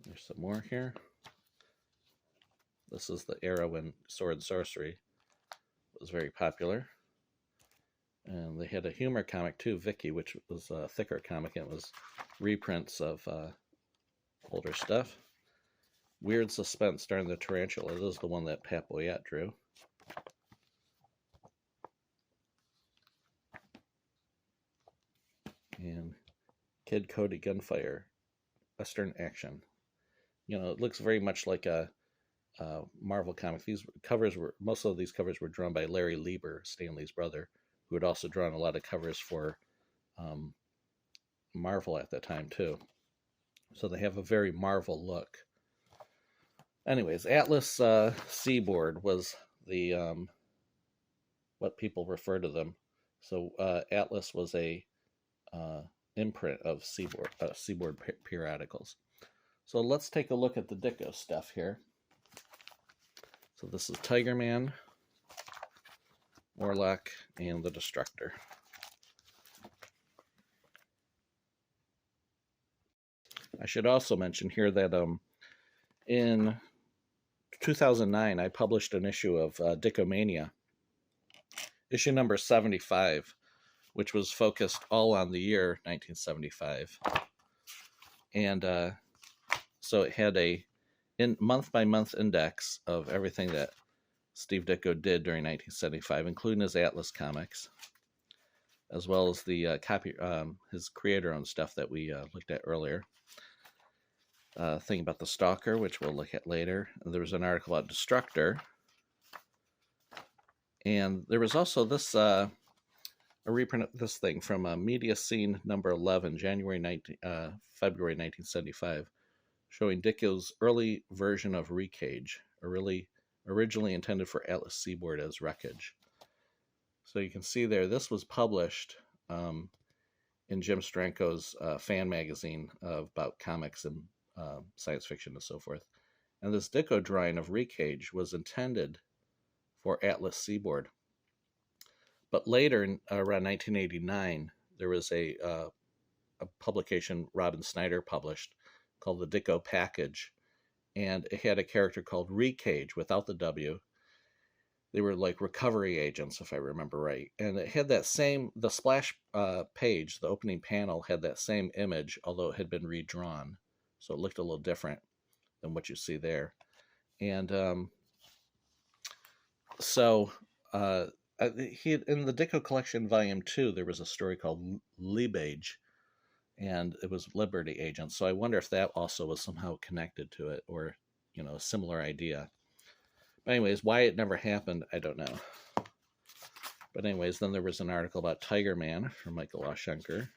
There's some more here. This is the era when sword and sorcery was very popular. And they had a humor comic too, Vicky, which was a thicker comic. It was reprints of older stuff. Weird Suspense starring the Tarantula. This is the one that Pat Boyette drew. And Kid Cody Gunfire, Western action. You know, it looks very much like a Marvel comic. These covers were, most of these covers were drawn by Larry Lieber, Stan Lee's brother, who had also drawn a lot of covers for Marvel at that time too. So they have a very Marvel look. Anyways, Atlas-Seaboard was the what people refer to them. So Atlas was a imprint of Seaboard periodicals. So let's take a look at the Ditko stuff here. So this is Tiger Man, Warlock, and the Destructor. I should also mention here that in 2009, I published an issue of Dikkomania, issue number 75, which was focused all on the year 1975. And so it had a month-by-month index of everything that Steve Ditko did during 1975, including his Atlas comics, as well as the his creator-owned stuff that we looked at earlier. Thing about the Stalker, which we'll look at later. There was an article about Destructor. And there was also this, a reprint of this thing from Media Scene number 11, February 1975, showing Ditko's early version of Recage, originally intended for Atlas-Seaboard as Wreckage. So you can see there, this was published in Jim Stranko's fan magazine about comics and science fiction and so forth. And this Ditko drawing of Recage was intended for Atlas-Seaboard. But later, around 1989, there was a publication Robin Snyder published called the Dikko Package, and it had a character called Recage without the W. They were like recovery agents, if I remember right. And it had that same, the splash page, the opening panel had that same image, although it had been redrawn. So it looked a little different than what you see there. And so in the Dicko Collection Volume 2, there was a story called Liebage, and it was Liberty Agents. So I wonder if that also was somehow connected to it, or, you know, a similar idea. But anyways, why it never happened, I don't know. But anyways, then there was an article about Tiger Man from Michael Oshunker,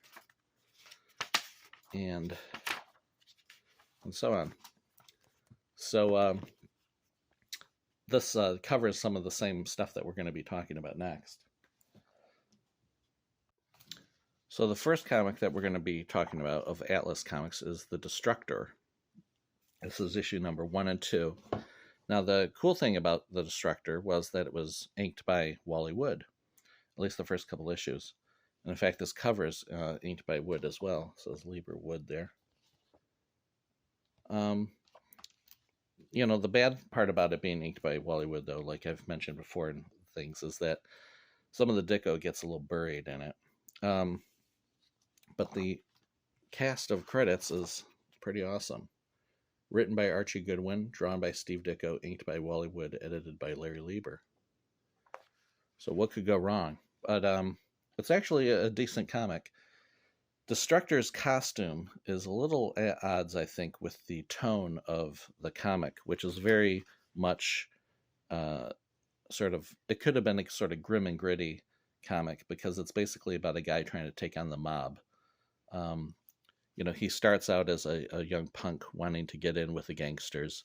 and so on. So this covers some of the same stuff that we're going to be talking about next. So the first comic that we're going to be talking about of Atlas Comics is the Destructor. This is issue number 1 and 2. Now the cool thing about the Destructor was that it was inked by Wally Wood, at least the first couple issues. And in fact, this cover is inked by Wood as well. So it's Lieber Wood there. You know, the bad part about it being inked by Wally Wood, though, like I've mentioned before in things, is that some of the Ditko gets a little buried in it. But the cast of credits is pretty awesome. Written by Archie Goodwin, drawn by Steve Ditko, inked by Wally Wood, edited by Larry Lieber. So what could go wrong? But it's actually a decent comic. Destructor's costume is a little at odds, I think, with the tone of the comic, which is very much sort of, it could have been a sort of grim and gritty comic because it's basically about a guy trying to take on the mob. He starts out as a young punk wanting to get in with the gangsters,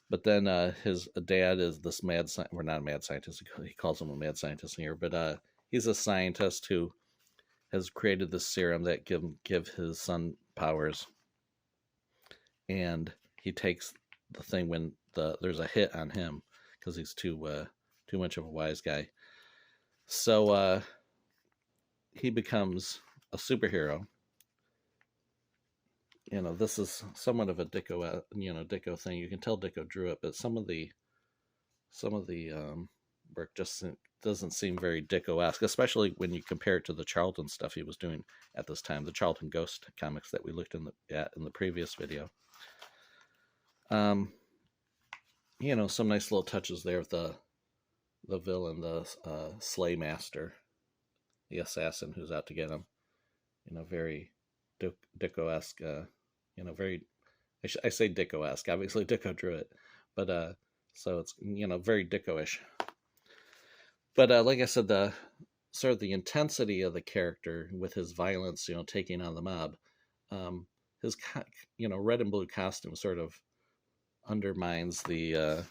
but then his dad is this mad, we're not a mad scientist, he calls him a mad scientist here, but he's a scientist who has created this serum that give his son powers, and he takes the thing when there's a hit on him because he's too much of a wise guy. So he becomes a superhero. This is somewhat of a Ditko thing. You can tell Ditko drew it, but some of the work just doesn't seem very Ditko-esque, especially when you compare it to the Charlton stuff he was doing at this time, the Charlton Ghost comics that we looked at in the previous video. Some nice little touches there with the villain, the Slay Master, the assassin who's out to get him. Very Ditko-esque. Very. I say Ditko-esque. Obviously, Ditko drew it, but so it's very Ditko-ish. But like I said, the sort of the intensity of the character with his violence, taking on the mob, his red and blue costume sort of undermines the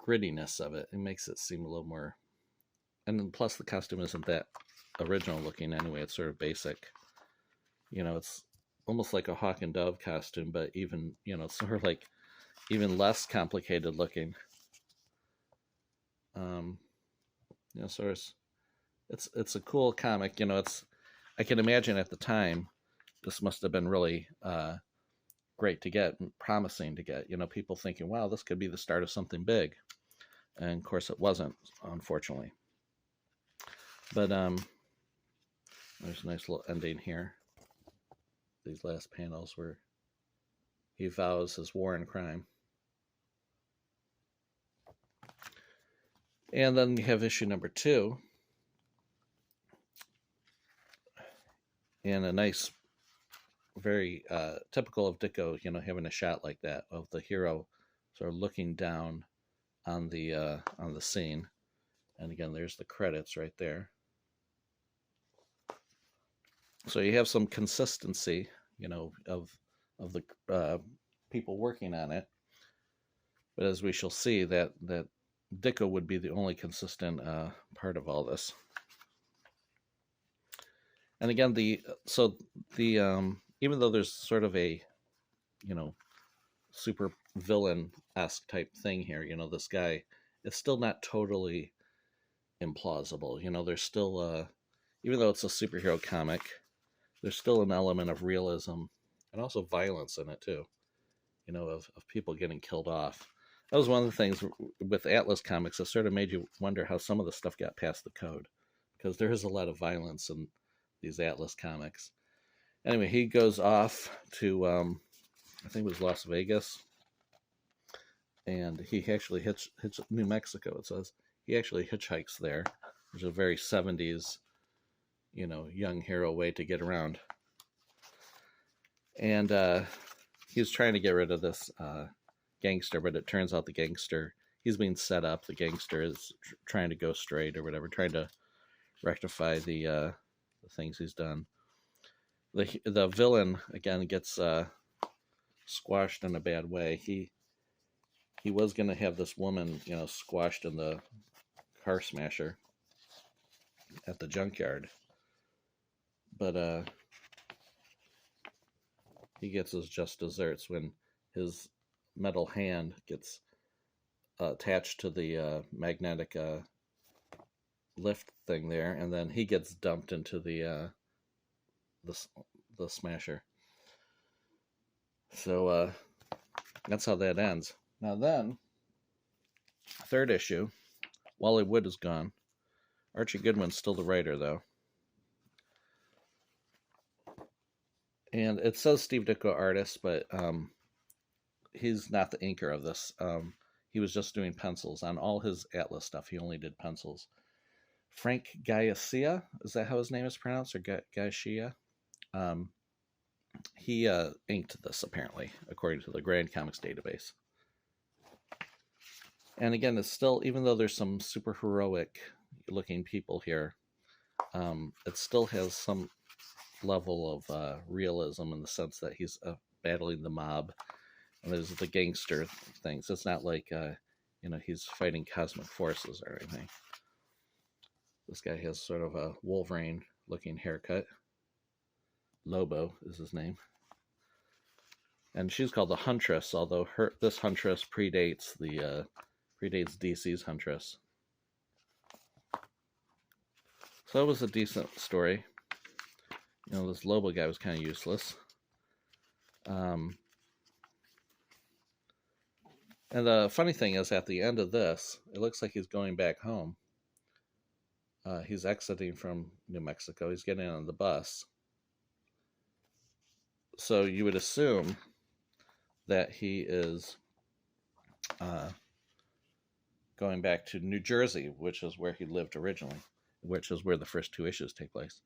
grittiness of it. It makes it seem a little more, and then plus the costume isn't that original looking anyway. It's sort of basic. It's almost like a hawk and dove costume, but even sort of like even less complicated looking. So it's a cool comic. I can imagine at the time this must have been really great to get, promising to get. People thinking, wow, this could be the start of something big, and of course it wasn't, unfortunately. But there's a nice little ending here. These last panels where he vows his war and crime. And then you have issue number 2. And a nice, very typical of Ditko, having a shot like that of the hero sort of looking down on the scene. And again, there's the credits right there. So you have some consistency, of the people working on it. But as we shall see, that Ditko would be the only consistent part of all this. And again, even though there's sort of a, super villain-esque type thing here, this guy, it's still not totally implausible. There's still, even though it's a superhero comic, there's still an element of realism and also violence in it too, of people getting killed off. That was one of the things with Atlas comics that sort of made you wonder how some of the stuff got past the code, because there is a lot of violence in these Atlas comics. Anyway, he goes off to, I think it was Las Vegas, and he actually hits New Mexico, it says. He actually hitchhikes there, which is a very 70s, young hero way to get around. And he's trying to get rid of this gangster, but it turns out the gangster, he's being set up. The gangster is trying to go straight or whatever, trying to rectify the things he's done. The villain again gets squashed in a bad way. He was going to have this woman, squashed in the car smasher at the junkyard, but he gets his just desserts when his metal hand gets attached to the magnetic lift thing there, and then he gets dumped into the smasher. So that's how that ends. Now then, third issue, Wally Wood is gone. Archie Goodman's still the writer, though. And it says Steve Ditko artist, but he's not the inker of this. He was just doing pencils. On all his Atlas stuff, he only did pencils. Frank Gaiacia, is that how his name is pronounced, or Gaiacia? He inked this, apparently, according to the Grand Comics database. And again, it's still, even though there's some super heroic looking people here, it still has some level of realism, in the sense that he's battling the mob, and there's the gangster things. It's not like he's fighting cosmic forces or anything. This guy has sort of a Wolverine looking haircut. Lobo is his name. And she's called the Huntress, although this Huntress predates DC's Huntress. So it was a decent story. This Lobo guy was kind of useless. And the funny thing is, at the end of this, it looks like he's going back home. He's exiting from New Mexico. He's getting on the bus. So you would assume that he is going back to New Jersey, which is where he lived originally, which is where the first 2 issues take place.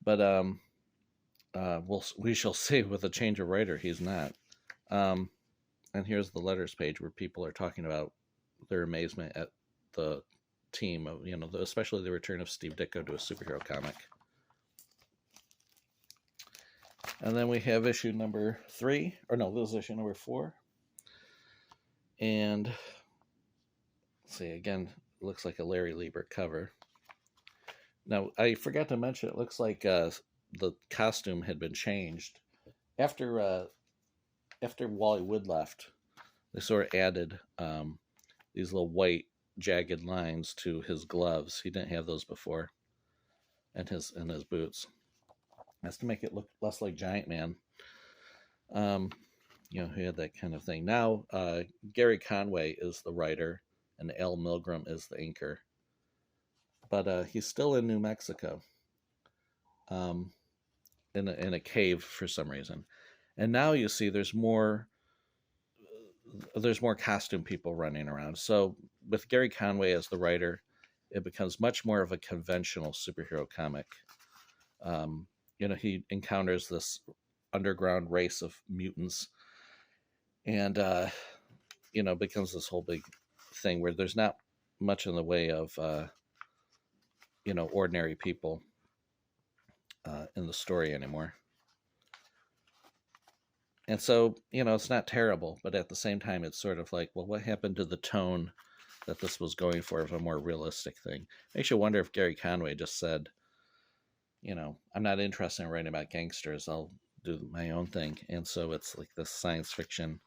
But we shall see. With a change of writer, he's not. And here's the letters page where people are talking about their amazement at the team of, especially the return of Steve Ditko to a superhero comic. And then we have issue number 3, or no, this is issue number 4. And let's see, again, it looks like a Larry Lieber cover. Now, I forgot to mention, it looks like the costume had been changed. After Wally Wood left, they sort of added these little white jagged lines to his gloves. He didn't have those before, and his boots. That's to make it look less like Giant Man. He had that kind of thing. Now, Gary Conway is the writer, and Al Milgrom is the inker. But he's still in New Mexico, in a cave for some reason. And now you see there's more costume people running around. So with Gary Conway as the writer, it becomes much more of a conventional superhero comic. He encounters this underground race of mutants, and becomes this whole big thing where there's not much in the way of ordinary people in the story anymore. And so, it's not terrible, but at the same time, it's sort of like, well, what happened to the tone that this was going for of a more realistic thing? Makes you wonder if Gary Conway just said, I'm not interested in writing about gangsters. I'll do my own thing. And so it's like this science fiction.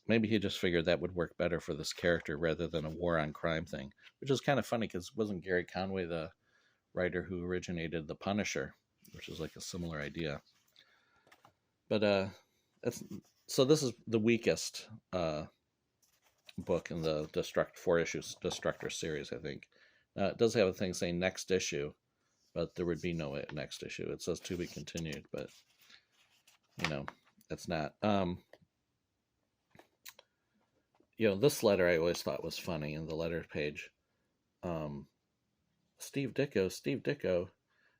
Maybe he just figured that would work better for this character rather than a war on crime thing, which is kind of funny because wasn't Gary Conway the writer who originated The Punisher, which is like a similar idea. But so this is the weakest book in the 4-issue Destructor series, I think. It does have a thing saying next issue, but there would be no next issue. It says to be continued, but it's not. This letter I always thought was funny in the letter page. Steve Ditko,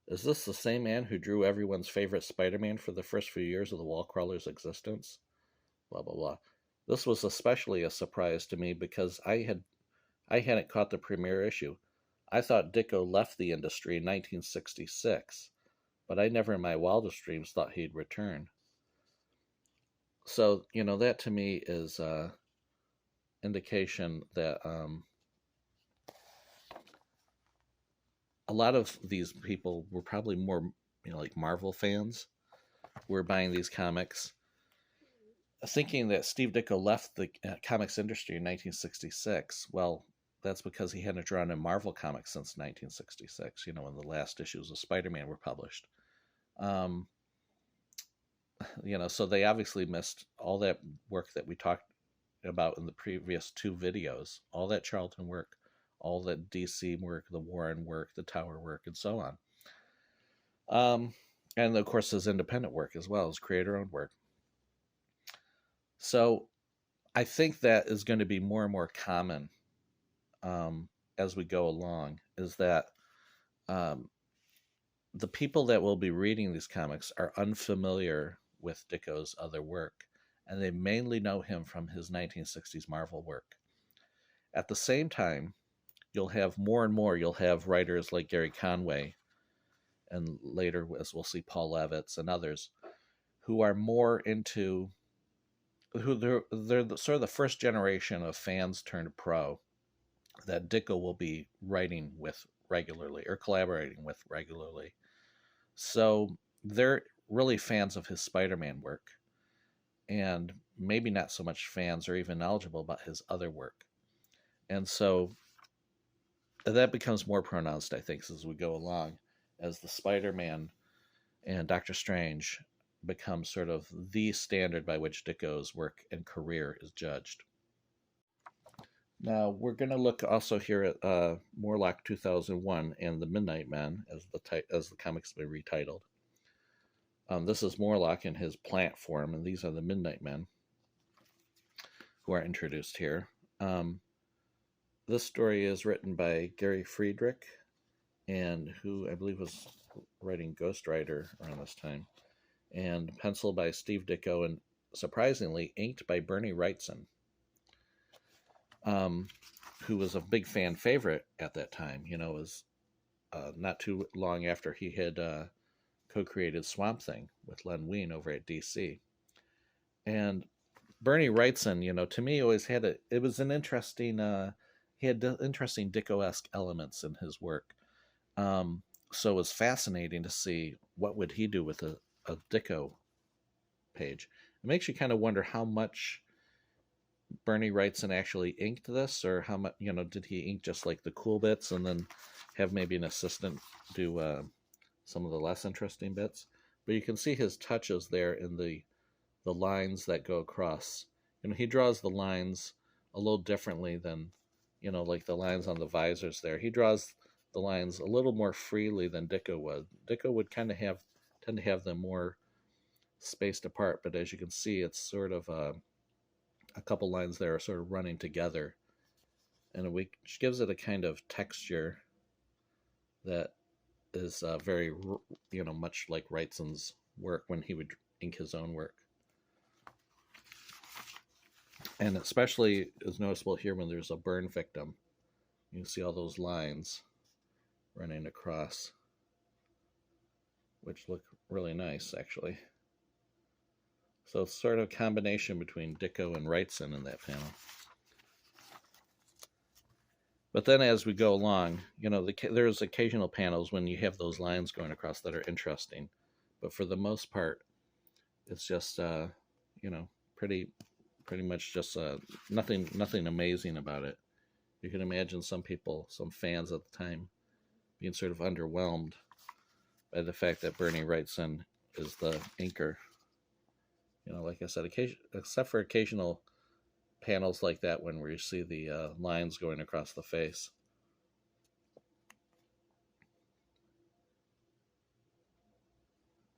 is this the same man who drew everyone's favorite Spider-Man for the first few years of the Wallcrawler's existence? Blah, blah, blah. This was especially a surprise to me because I hadn't caught the premiere issue. I thought Ditko left the industry in 1966, but I never in my wildest dreams thought he'd return. So, that to me is indication that a lot of these people were probably more, like Marvel fans, were buying these comics, thinking that Steve Ditko left the comics industry in 1966. Well, that's because he hadn't drawn in Marvel comics since 1966, when the last issues of Spider-Man were published. So they obviously missed all that work that we talked about in the previous 2 videos, all that Charlton work, all that DC work, the Warren work, the Tower work, and so on. And of course his independent work as well, his creator-owned work. So I think that is going to be more and more common as we go along is that the people that will be reading these comics are unfamiliar with Ditko's other work, and they mainly know him from his 1960s Marvel work. At the same time, you'll have more and more, you'll have writers like Gary Conway, and later, as we'll see, Paul Levitz and others, who are more into, they're sort of the first generation of fans turned pro that Dicko will be writing with regularly or collaborating with regularly. So they're really fans of his Spider-Man work, and maybe not so much fans or even knowledgeable about his other work. And so that becomes more pronounced, I think, as we go along, as the Spider-Man and Doctor Strange become sort of the standard by which Ditko's work and career is judged. Now, we're going to look also here at Warlock 2001 and the Midnight Men, as the comic's been retitled. This is Warlock in his plant form, and these are the Midnight Men who are introduced here. This story is written by Gary Friedrich, and who I believe was writing Ghost Rider around this time, and penciled by Steve Ditko, and surprisingly inked by Bernie Wrightson, who was a big fan favorite at that time. You know, was not too long after he had co-created Swamp Thing with Len Wein over at DC. And Bernie Wrightson, you know, to me always had it was an interesting, he had interesting Ditko-esque elements in his work. So it was fascinating to see what would he do with a Ditko page. It makes you kind of wonder how much Bernie Wrightson actually inked this, or how much, you know, did he ink just like the cool bits and then have maybe an assistant do some of the less interesting bits. But you can see his touches there in the lines that go across. You know, he draws the lines a little differently than, you know, like the lines on the visors there. He draws the lines a little more freely than Ditko would. Ditko would kind of tend to have them more spaced apart, but as you can see, it's sort of a couple lines there are sort of running together, and which gives it a kind of texture that is very, you know, much like Wrightson's work when he would ink his own work. And especially is noticeable here when there's a burn victim. You can see all those lines running across, which look really nice, actually. So it's sort of a combination between Ditko and Wrightson in that panel. But then as we go along, you know, there's occasional panels when you have those lines going across that are interesting. But for the most part, it's just, you know, pretty much just nothing amazing about it. You can imagine some people, some fans at the time, being sort of underwhelmed by the fact that Bernie Wrightson is the inker. You know, like I said, except for occasional panels like that when you see the lines going across the face.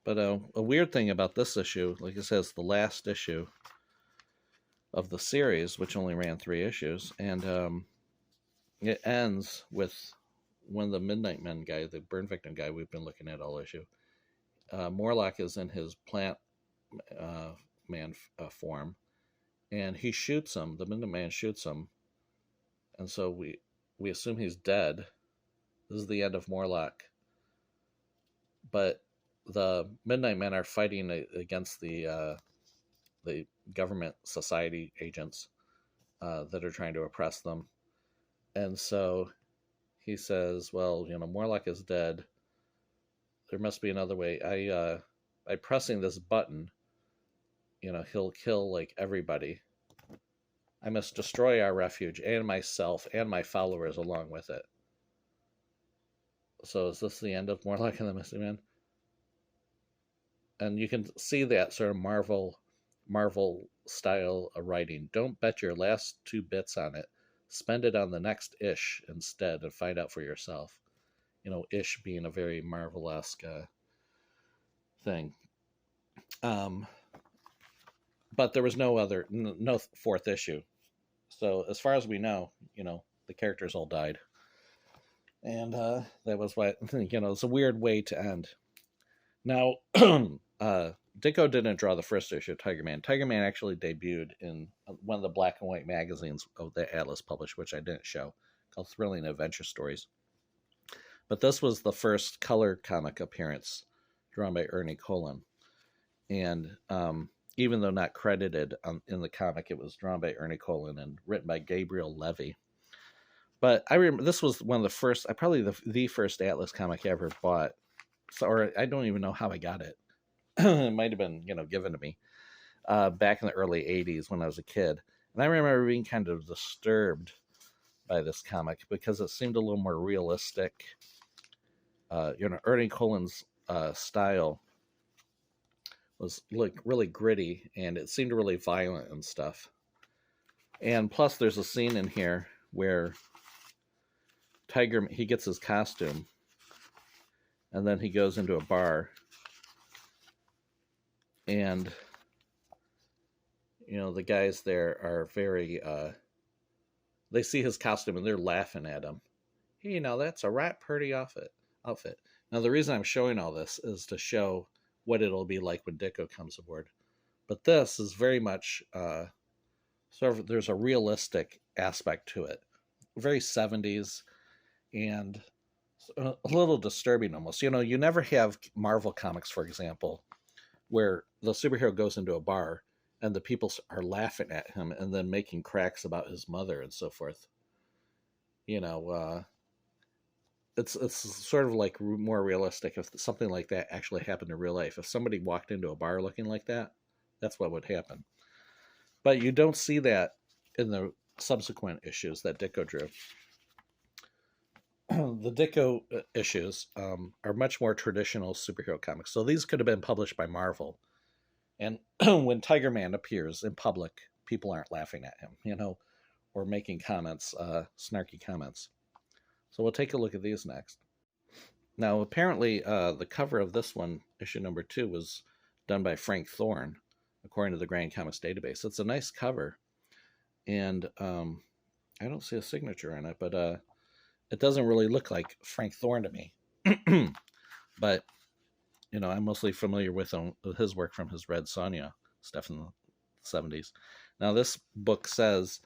But a weird thing about this issue, like it says, the last issue of the series, which only ran 3 issues, and it ends with one of the Midnight Men guy, the burn victim guy we've been looking at all issue. Warlock is in his plant man form, and he shoots him. The Midnight Man shoots him, and so we assume he's dead. This is the end of Warlock, but the Midnight Men are fighting against the government society agents that are trying to oppress them, and so he says, "Well, you know, Warlock is dead. There must be another way. By pressing this button, you know, he'll kill like everybody. I must destroy our refuge and myself and my followers along with it." So is this the end of Warlock and the Mystic Man? And you can see that sort of Marvel style of writing. Don't bet your last 2 bits on it. Spend it on the next ish instead and find out for yourself. You know, ish being a very Marvel-esque thing. But there was no 4th issue. So as far as we know, you know, the characters all died. And that was why, it's a weird way to end. Now, Ditko didn't draw the first issue of Tiger Man. Tiger Man actually debuted in one of the black and white magazines that Atlas published, which I didn't show, called Thrilling Adventure Stories. But this was the first color comic appearance drawn by Ernie Colon. And even though not credited in the comic, it was drawn by Ernie Colon and written by Gabriel Levy. But I remember this was one of the first, probably the first Atlas comic I ever bought. So, or I don't even know how I got it. It might have been, given to me back in the early 80s when I was a kid. And I remember being kind of disturbed by this comic because it seemed a little more realistic. Ernie Colon's style was like really gritty, and it seemed really violent and stuff. And plus, there's a scene in here where he gets his costume, and then he goes into a bar, and the guys there are very they see his costume and they're laughing at him. Hey, that's a right pretty outfit. Now the reason I'm showing all this is to show what it'll be like when Ditko comes aboard. But this is very much sort of, there's a realistic aspect to it, very 70s, and a little disturbing almost. You never have Marvel comics, for example, where the superhero goes into a bar and the people are laughing at him and then making cracks about his mother and so forth. It's sort of like more realistic if something like that actually happened in real life. If somebody walked into a bar looking like that, that's what would happen. But you don't see that in the subsequent issues that Ditko drew. The Ditko issues are much more traditional superhero comics. So these could have been published by Marvel. And when Tiger Man appears in public, people aren't laughing at him, or making comments, snarky comments. So we'll take a look at these next. Now, apparently, the cover of this one, issue number 2, was done by Frank Thorne, according to the Grand Comics database. It's a nice cover. And I don't see a signature on it, but it doesn't really look like Frank Thorne to me. But, I'm mostly familiar with his work from his Red Sonja stuff in the 70s. Now, this book says,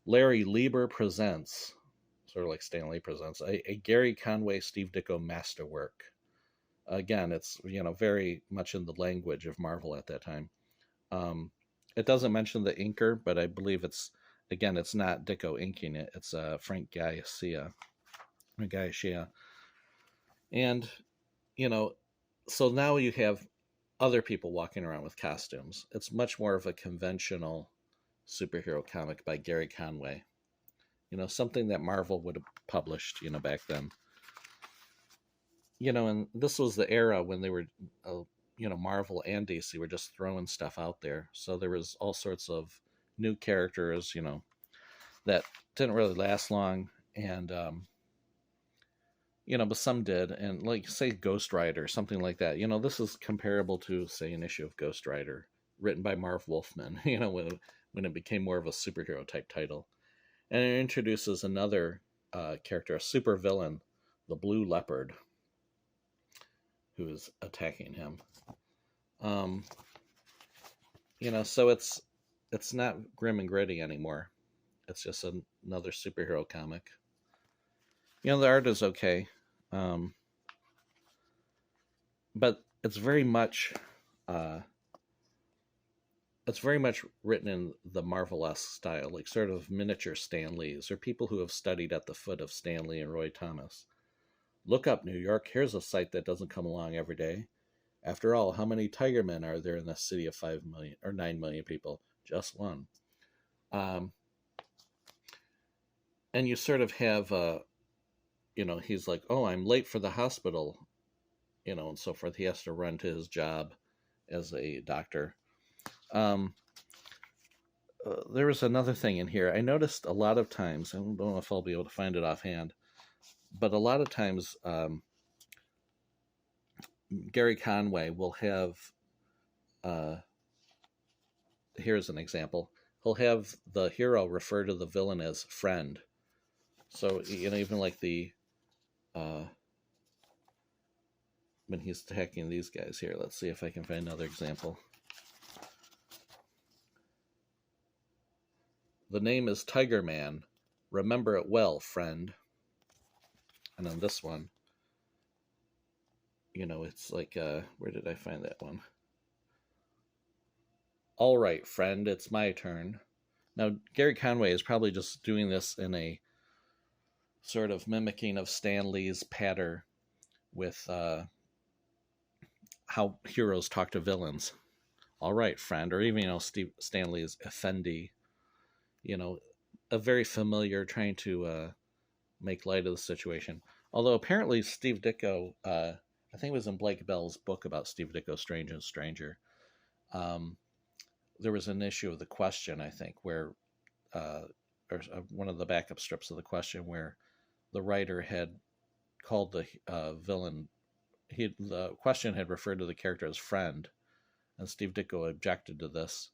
Larry Lieber presents, sort of like Stan Lee presents, a Gary Conway, Steve Ditko masterwork. Again, it's, very much in the language of Marvel at that time. It doesn't mention the inker, but I believe it's not Ditko inking it. It's Frank Gaicia. And, so now you have other people walking around with costumes. It's much more of a conventional superhero comic by Gary Conway. Something that Marvel would have published, back then. And this was the era when they were, Marvel and DC were just throwing stuff out there. So there was all sorts of new characters, that didn't really last long. And, but some did. And like, say, Ghost Rider, something like that. This is comparable to, say, an issue of Ghost Rider written by Marv Wolfman, when it became more of a superhero type title. And it introduces another character, a super villain, the Blue Leopard, who is attacking him. So it's not grim and gritty anymore. It's just another superhero comic. The art is okay, but it's very much written in the Marvel-esque style, like sort of miniature Stan Lees, or people who have studied at the foot of Stan Lee and Roy Thomas. Look up, New York. Here's a sight that doesn't come along every day. After all, how many Tiger Men are there in the city of 5 million or 9 million people? Just one. And you sort of have, he's like, oh, I'm late for the hospital, and so forth. He has to run to his job as a doctor. There was another thing in here. I noticed a lot of times, I don't know if I'll be able to find it offhand, but a lot of times Gary Conway will have, here's an example, he'll have the hero refer to the villain as friend. So, even like the when he's attacking these guys here. Let's see if I can find another example. The name is Tiger Man. Remember it well, friend. And on this one, you know, it's like, where did I find that one? All right, friend, it's my turn. Now, Gary Conway is probably just doing this in a sort of mimicking of Stan Lee's patter with how heroes talk to villains. All right, friend, or even, you know, Stan Lee's Effendi, you know, a very familiar, trying to make light of the situation. Although apparently Steve Ditko, I think it was in Blake Bell's book about Steve Ditko, Strange and Stranger, there was an issue of the Question, I think, where, or one of the backup strips of the Question, where the writer had called the villain, the Question had referred to the character as friend, and Steve Ditko objected to this,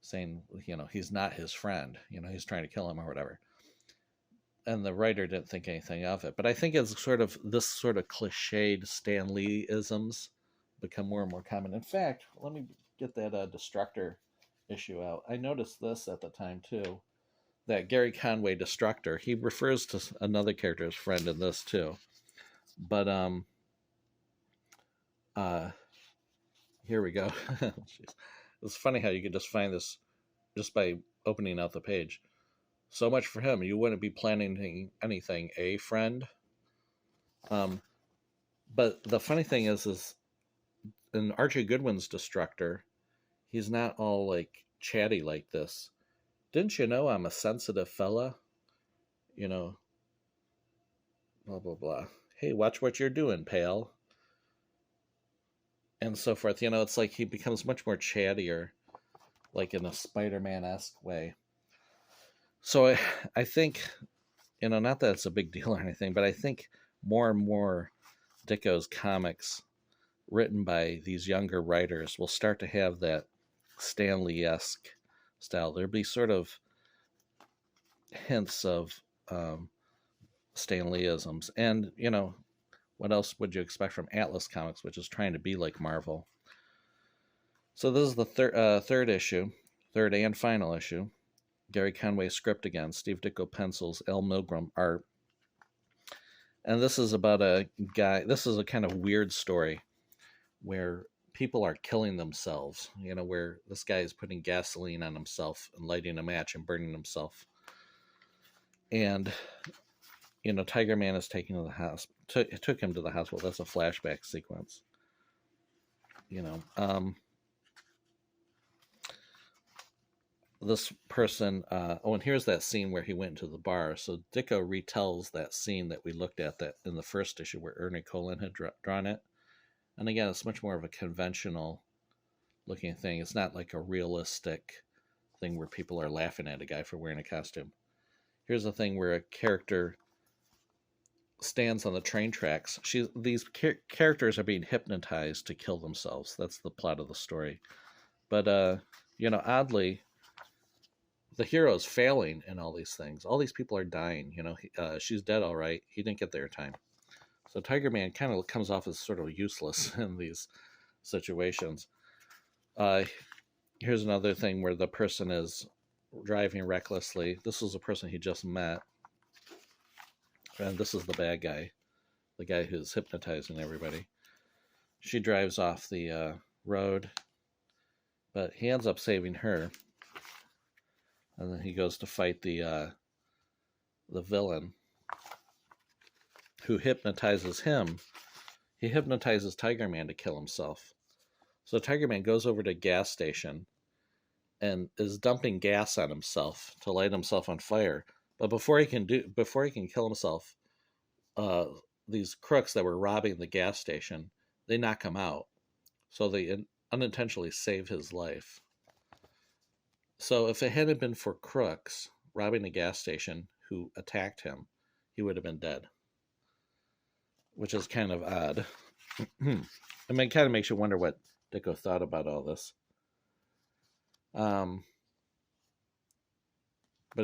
saying, you know, he's not his friend, you know, he's trying to kill him or whatever. And the writer didn't think anything of it. But I think as sort of this sort of cliched Stan Lee-isms become more and more common. In fact, let me get that Destructor issue out. I noticed this at the time too, that Gary Conway Destructor, he refers to another character as friend in this too. But here we go. It's funny how you could just find this just by opening out the page. So much for him. You wouldn't be planning anything, eh, friend? But the funny thing is in Archie Goodwin's Destructor, he's not all like chatty like this. Didn't you know I'm a sensitive fella? You know, blah, blah, blah. Hey, watch what you're doing, pal. And so forth. You know, it's like he becomes much more chattier, like in a Spider-Man-esque way. So I think, you know, not that it's a big deal or anything, but I think more and more Ditko's comics written by these younger writers will start to have that Stan Lee-esque style. There'll be sort of hints of Stan Lee-isms. And, you know, what else would you expect from Atlas Comics, which is trying to be like Marvel? So this is the third issue, third and final issue. Gary Conway script again, Steve Ditko pencils, L. Milgram art. And this is about a guy, this is a kind of weird story where people are killing themselves, you know, where this guy is putting gasoline on himself and lighting a match and burning himself. And, you know, Tiger Man is taken to the house, took him to the hospital. That's a flashback sequence. You know, this person, and here's that scene where he went into the bar. So Dicko retells that scene that we looked at that in the first issue where Ernie Colin had drawn it. And again, it's much more of a conventional looking thing. It's not like a realistic thing where people are laughing at a guy for wearing a costume. Here's a thing where a character stands on the train tracks. These characters are being hypnotized to kill themselves. That's the plot of the story. But, you know, oddly, the hero is failing in all these things. All these people are dying. You know, she's dead, all right. He didn't get there in time. So Tiger Man kind of comes off as sort of useless in these situations. Here's another thing where the person is driving recklessly. This is a person he just met. And this is the bad guy, the guy who's hypnotizing everybody. She drives off the road, but he ends up saving her. And then he goes to fight the villain who hypnotizes him. He hypnotizes Tiger Man to kill himself. So Tiger Man goes over to a gas station and is dumping gas on himself to light himself on fire. But before he can kill himself, these crooks that were robbing the gas station, they knock him out. So they unintentionally save his life. So if it hadn't been for crooks robbing the gas station who attacked him, he would have been dead. Which is kind of odd. I mean, it kind of makes you wonder what Ditko thought about all this. But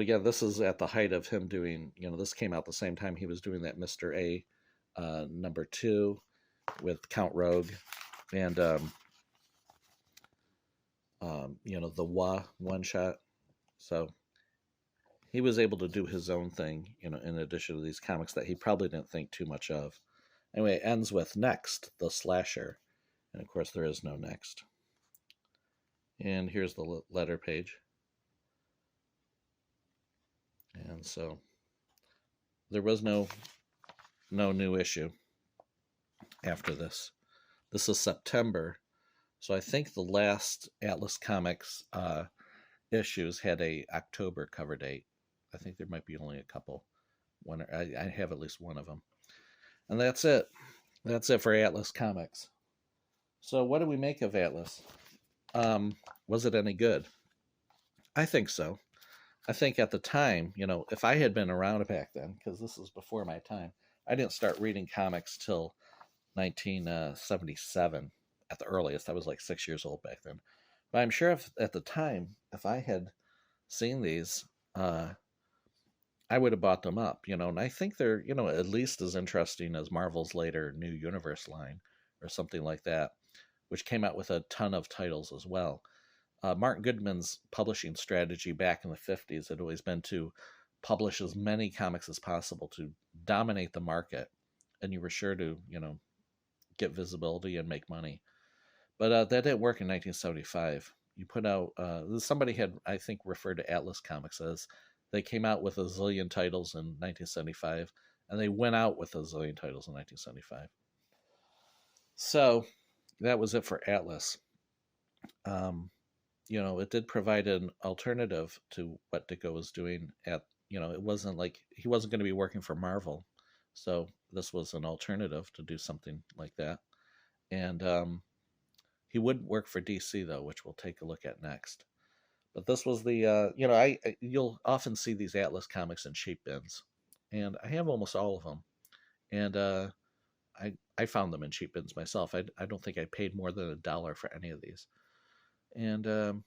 again, this is at the height of him doing, you know, this came out the same time he was doing that Mr. A #2 with Count Rogue, and the one shot. So he was able to do his own thing, in addition to these comics that he probably didn't think too much of. Anyway, it ends with Next, the Slasher. And of course, there is no next. And here's the letter page. And so there was no new issue after this. This is September. So I think the last Atlas Comics issues had a October cover date. I think there might be only a couple. I have at least one of them. And that's it. That's it for Atlas Comics. So what do we make of Atlas? Was it any good? I think so. I think at the time, if I had been around back then, because this is before my time, I didn't start reading comics till 1977 at the earliest. I was like 6 years old back then. But I'm sure at the time, if I had seen these, I would have bought them up, and I think they're, at least as interesting as Marvel's later New Universe line or something like that, which came out with a ton of titles as well. Mark Goodman's publishing strategy back in the 50s had always been to publish as many comics as possible to dominate the market, and you were sure to, get visibility and make money. But that didn't work in 1975. You put out, somebody had, I think, referred to Atlas Comics as they came out with a zillion titles in 1975, and they went out with a zillion titles in 1975. So that was it for Atlas. It did provide an alternative to what Ditko was doing it wasn't like he wasn't going to be working for Marvel. So this was an alternative to do something like that. And he would work for DC, though, which we'll take a look at next. But this was the, you'll often see these Atlas comics in cheap bins. And I have almost all of them. And I found them in cheap bins myself. I don't think I paid more than $1 for any of these. And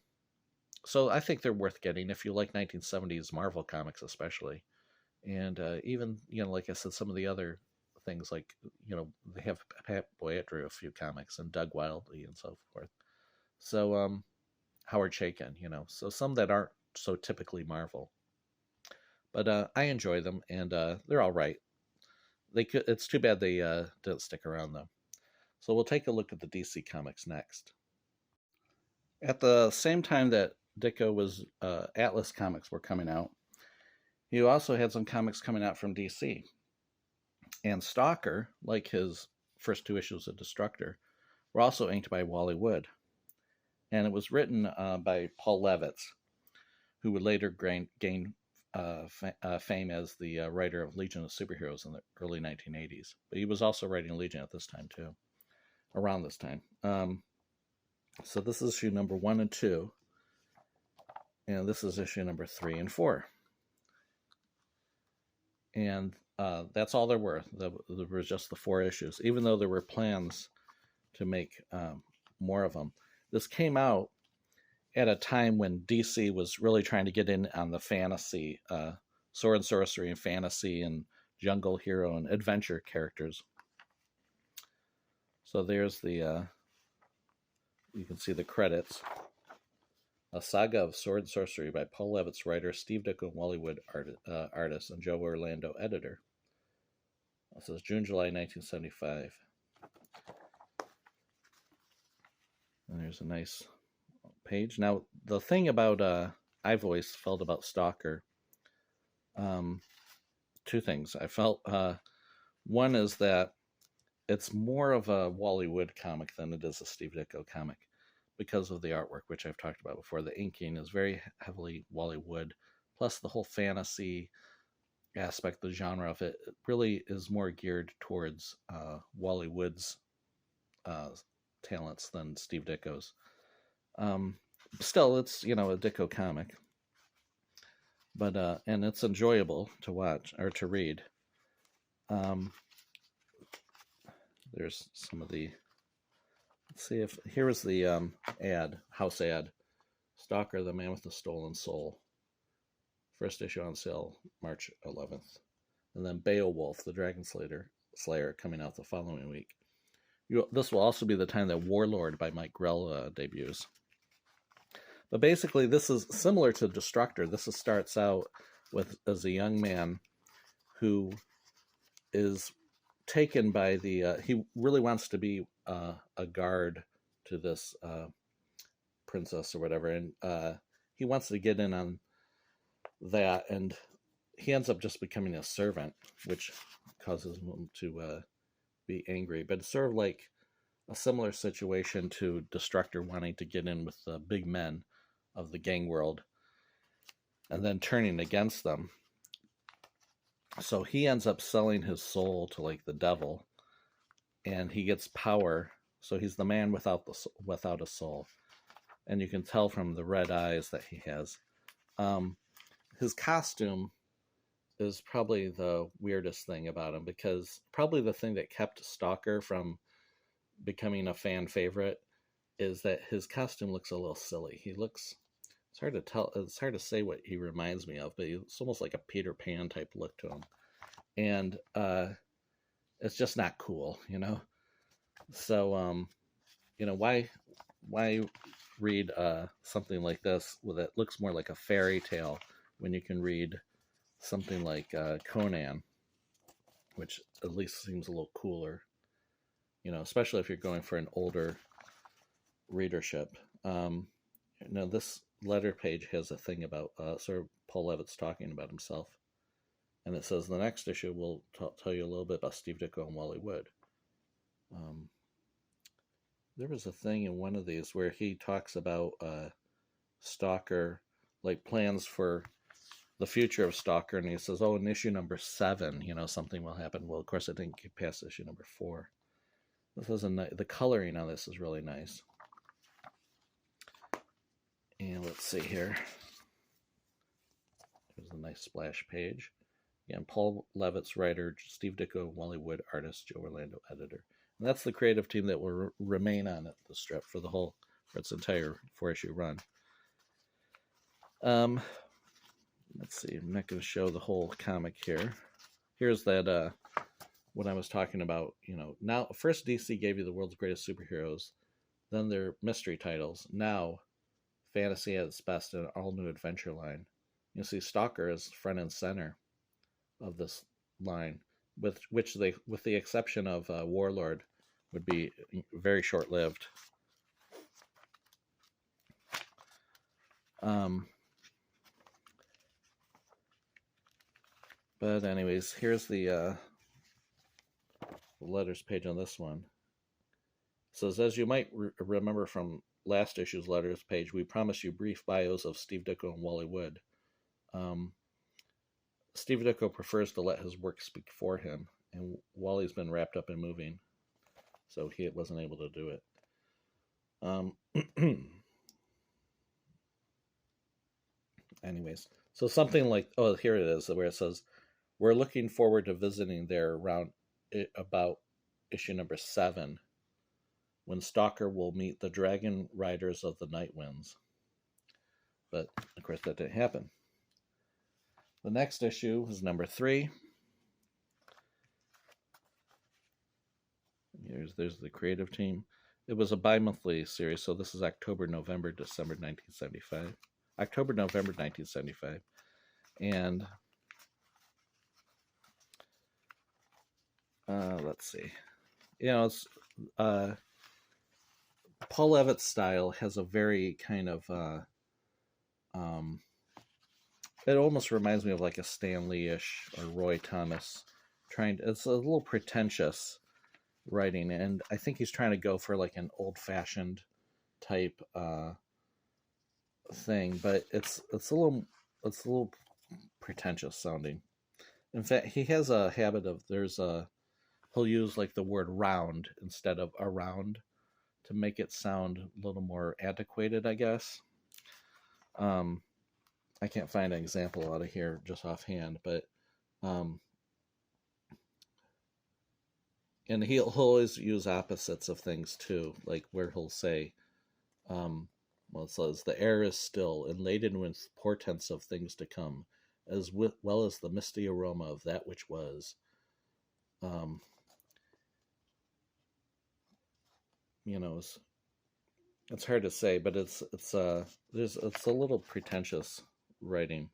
so I think they're worth getting if you like 1970s Marvel comics especially. And even, like I said, some of the other things like, they have Pat Boyd drew a few comics and Doug Wildey and so forth. So Howard Chaykin, so some that aren't so typically Marvel. But I enjoy them, and they're all right. It's too bad they didn't stick around, though. So we'll take a look at the DC comics next. At the same time that Ditko was Atlas comics were coming out, he also had some comics coming out from DC. And Stalker, like his first 2 issues of Destructor, were also inked by Wally Wood. And it was written by Paul Levitz, who would later gain fame as the writer of Legion of Superheroes in the early 1980s. But he was also writing Legion at this time, too, around this time. So this is issue number 1 and 2. And this is issue number 3 and 4. And that's all there were. There were just the 4 issues, even though there were plans to make more of them. This came out at a time when DC was really trying to get in on the fantasy, sword and sorcery and fantasy and jungle hero and adventure characters. So there's the, you can see the credits. A Saga of Sword and Sorcery by Paul Levitz, writer, Steve Ditko and Wally Wood, artist, and Joe Orlando, editor. This is June-July 1975. And there's a nice page. Now, the thing about I've always felt about Stalker, 2 things. I felt one is that it's more of a Wally Wood comic than it is a Steve Ditko comic because of the artwork, which I've talked about before. The inking is very heavily Wally Wood, plus the whole fantasy aspect, the genre of it really is more geared towards Wally Wood's talents than Steve Ditko's. Still, it's, a Ditko comic, but and it's enjoyable to watch or to read. There's some of the, let's see if, here is the house ad, Stalker the Man with the Stolen Soul. First issue on sale March 11th. And then Beowulf, the Dragon Slayer, Slayer coming out the following week. This will also be the time that Warlord by Mike Grell debuts. But basically, this is similar to Destructor. This starts out as a young man who is taken by he really wants to be a guard to this princess or whatever, and he wants to get in on that, and he ends up just becoming a servant, which causes him to be angry. But it's sort of like a similar situation to Destructor wanting to get in with the big men of the gang world and then turning against them. So he ends up selling his soul to like the devil, and he gets power. So he's the man without a soul, and you can tell from the red eyes that he has. His costume is probably the weirdest thing about him, because probably the thing that kept Stalker from becoming a fan favorite is that his costume looks a little silly. It's hard to tell. It's hard to say what he reminds me of, but it's almost like a Peter Pan type look to him, and it's just not cool, you know. So, you know, why read something like this that looks more like a fairy tale when you can read something like Conan, which at least seems a little cooler, you know, especially if you're going for an older readership. You know, this letter page has a thing about sort of Paul Levitt's talking about himself, and it says the next issue will tell you a little bit about Steve Ditko and Wally Wood. There was a thing in one of these where he talks about Stalker, like plans for the future of Stalker, and he says, oh, in issue number 7, you know, something will happen. Well, of course, it didn't get past issue number 4. This is the coloring on this is really nice. And let's see here. There's a nice splash page. Again, Paul Levitt's writer, Steve Ditko, Wally Wood, artist, Joe Orlando, editor. And that's the creative team that will remain on it, the strip, for its entire 4-issue run. Let's see. I'm not going to show the whole comic here. Here's that, what I was talking about. You know, now, first DC gave you the world's greatest superheroes, then their mystery titles. Now, fantasy at its best in an all-new adventure line. You see Stalker is front and center of this line, with the exception of Warlord, would be very short-lived. But anyways, here's the letters page on this one. It says, as you might remember from last issue's letters page, we promised you brief bios of Steve Ditko and Wally Wood. Steve Ditko prefers to let his work speak for him, and Wally's been wrapped up in moving, so he wasn't able to do it. Anyways, so something like, oh, here it is, where it says, we're looking forward to visiting there around about issue number 7, when Stalker will meet the Dragon Riders of the Night Winds. But, of course, that didn't happen. The next issue is number 3. There's the creative team. It was a bi-monthly series, so this is October, November, December 1975. October, November 1975. And let's see. You know, it's Paul Levitt's style has a very kind of it almost reminds me of like a Stan Lee-ish or Roy Thomas. It's a little pretentious writing, and I think he's trying to go for like an old-fashioned type thing, but it's a little pretentious sounding. In fact, he has a habit of he'll use like the word round instead of around to make it sound a little more antiquated, I guess. I can't find an example out of here just offhand, but and he'll always use opposites of things too, like where he'll say, well, it says, the air is still and laden with portents of things to come, as well as the misty aroma of that which was. you know, it's hard to say, but it's a little pretentious writing.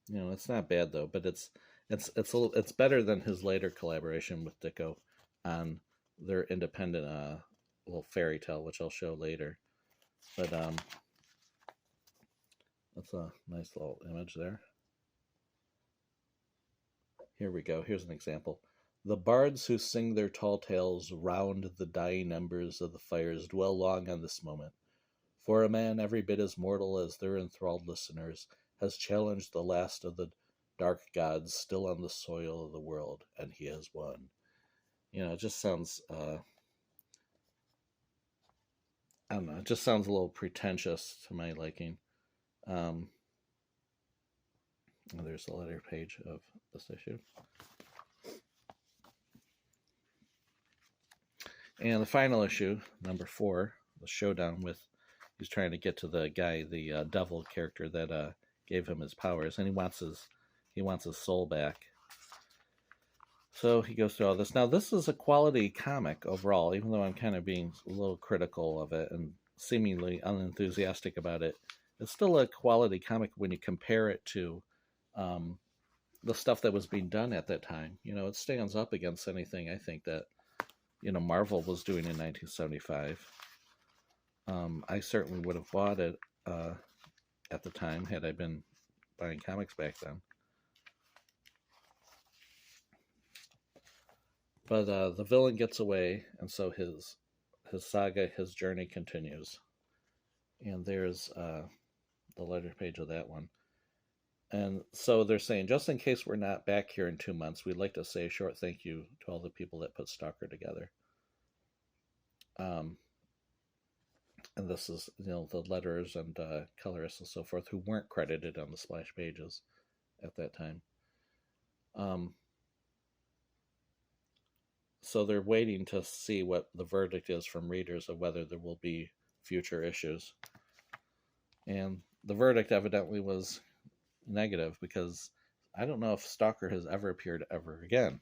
You know, it's not bad though, but it's better than his later collaboration with Ditko on their independent little fairy tale, which I'll show later. But that's a nice little image there. Here we go. Here's an example. The bards who sing their tall tales round the dying embers of the fires dwell long on this moment. For a man every bit as mortal as their enthralled listeners has challenged the last of the dark gods still on the soil of the world, and he has won. You know, it just sounds, I don't know, it just sounds a little pretentious to my liking. There's the letter page of this issue. And the final issue, number 4, the showdown with, he's trying to get to the guy, the devil character that gave him his powers, and he wants his soul back. So he goes through all this. Now, this is a quality comic overall, even though I'm kind of being a little critical of it and seemingly unenthusiastic about it. It's still a quality comic when you compare it to the stuff that was being done at that time. You know, it stands up against anything I think that, you know, Marvel was doing in 1975. I certainly would have bought it at the time had I been buying comics back then. But the villain gets away, and so his saga, his journey continues. And there's the letter page of that one. And so they're saying, just in case we're not back here in 2 months, we'd like to say a short thank you to all the people that put Stalker together. And this is, you know, the letters and colorists and so forth who weren't credited on the splash pages at that time. So they're waiting to see what the verdict is from readers of whether there will be future issues. And the verdict evidently was negative, because I don't know if Stalker has ever appeared ever again.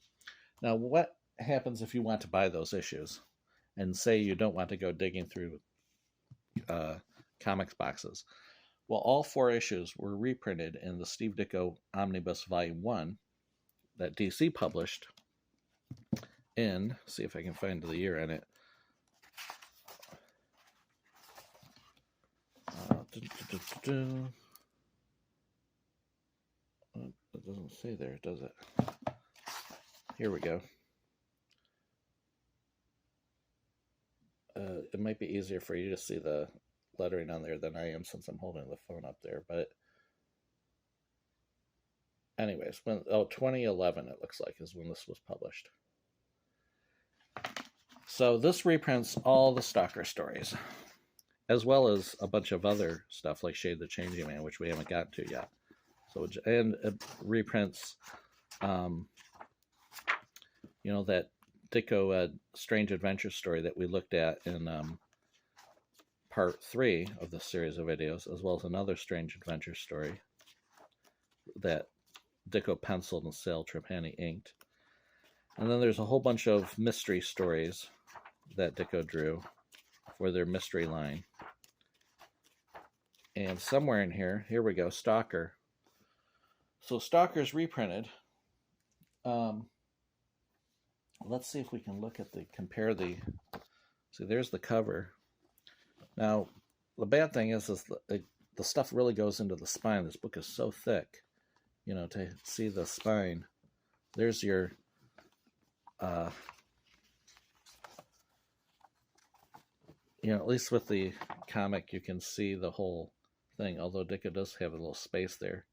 Now, what happens if you want to buy those issues and say you don't want to go digging through comics boxes? Well, all 4 issues were reprinted in the Steve Ditko Omnibus Volume 1 that DC published in, see if I can find the year in it. It doesn't say there, does it? Here we go. It might be easier for you to see the lettering on there than I am, since I'm holding the phone up there. But anyways, 2011 it looks like is when this was published. So this reprints all the Stalker stories, as well as a bunch of other stuff like Shade the Changing Man, which we haven't gotten to yet. So, and it reprints, you know, that Ditko Strange Adventure story that we looked at in part 3 of the series of videos, as well as another Strange Adventure story that Ditko penciled and Sal Trapani inked. And then there's a whole bunch of mystery stories that Ditko drew for their mystery line. And somewhere in here, here we go, Stalker. So Stalker's reprinted. Let's see if we can look at compare the, see, there's the cover. Now, the bad thing is the stuff really goes into the spine. This book is so thick, you know, to see the spine. There's your, you know, at least with the comic, you can see the whole thing, although Ditko does have a little space there,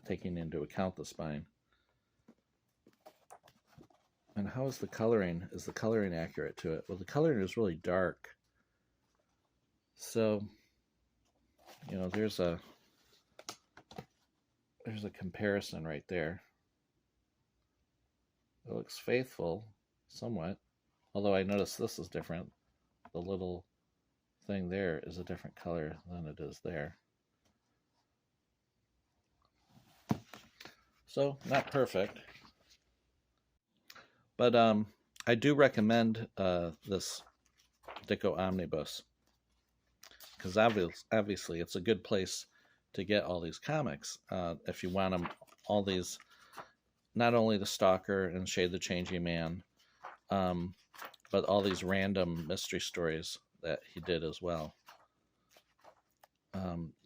taking into account the spine. And how is the coloring? Is the coloring accurate to it? Well, the coloring is really dark. So, you know, there's a comparison right there. It looks faithful, somewhat. Although I notice this is different. The little thing there is a different color than it is there. So, not perfect. But I do recommend this Dicko Omnibus, because obviously it's a good place to get all these comics. If you want them, all these, not only the Stalker and Shade the Changing Man, but all these random mystery stories that he did as well.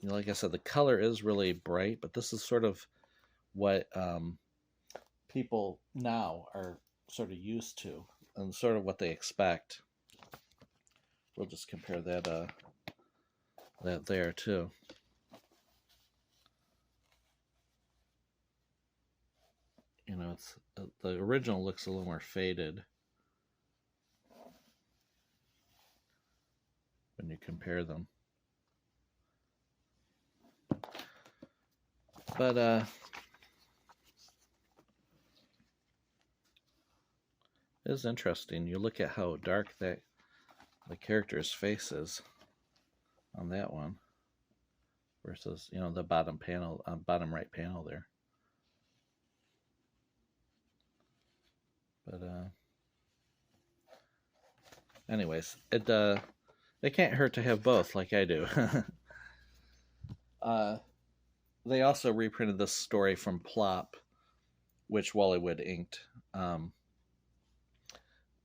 Like I said, the color is really bright, but this is sort of what people now are sort of used to and sort of what they expect. We'll just compare that that there too. You know, it's the original looks a little more faded when you compare them. But it is interesting. You look at how dark that the character's face is on that one versus, you know, the bottom panel, bottom right panel there. But anyways, it can't hurt to have both, like I do. They also reprinted this story from Plop, which Wally inked,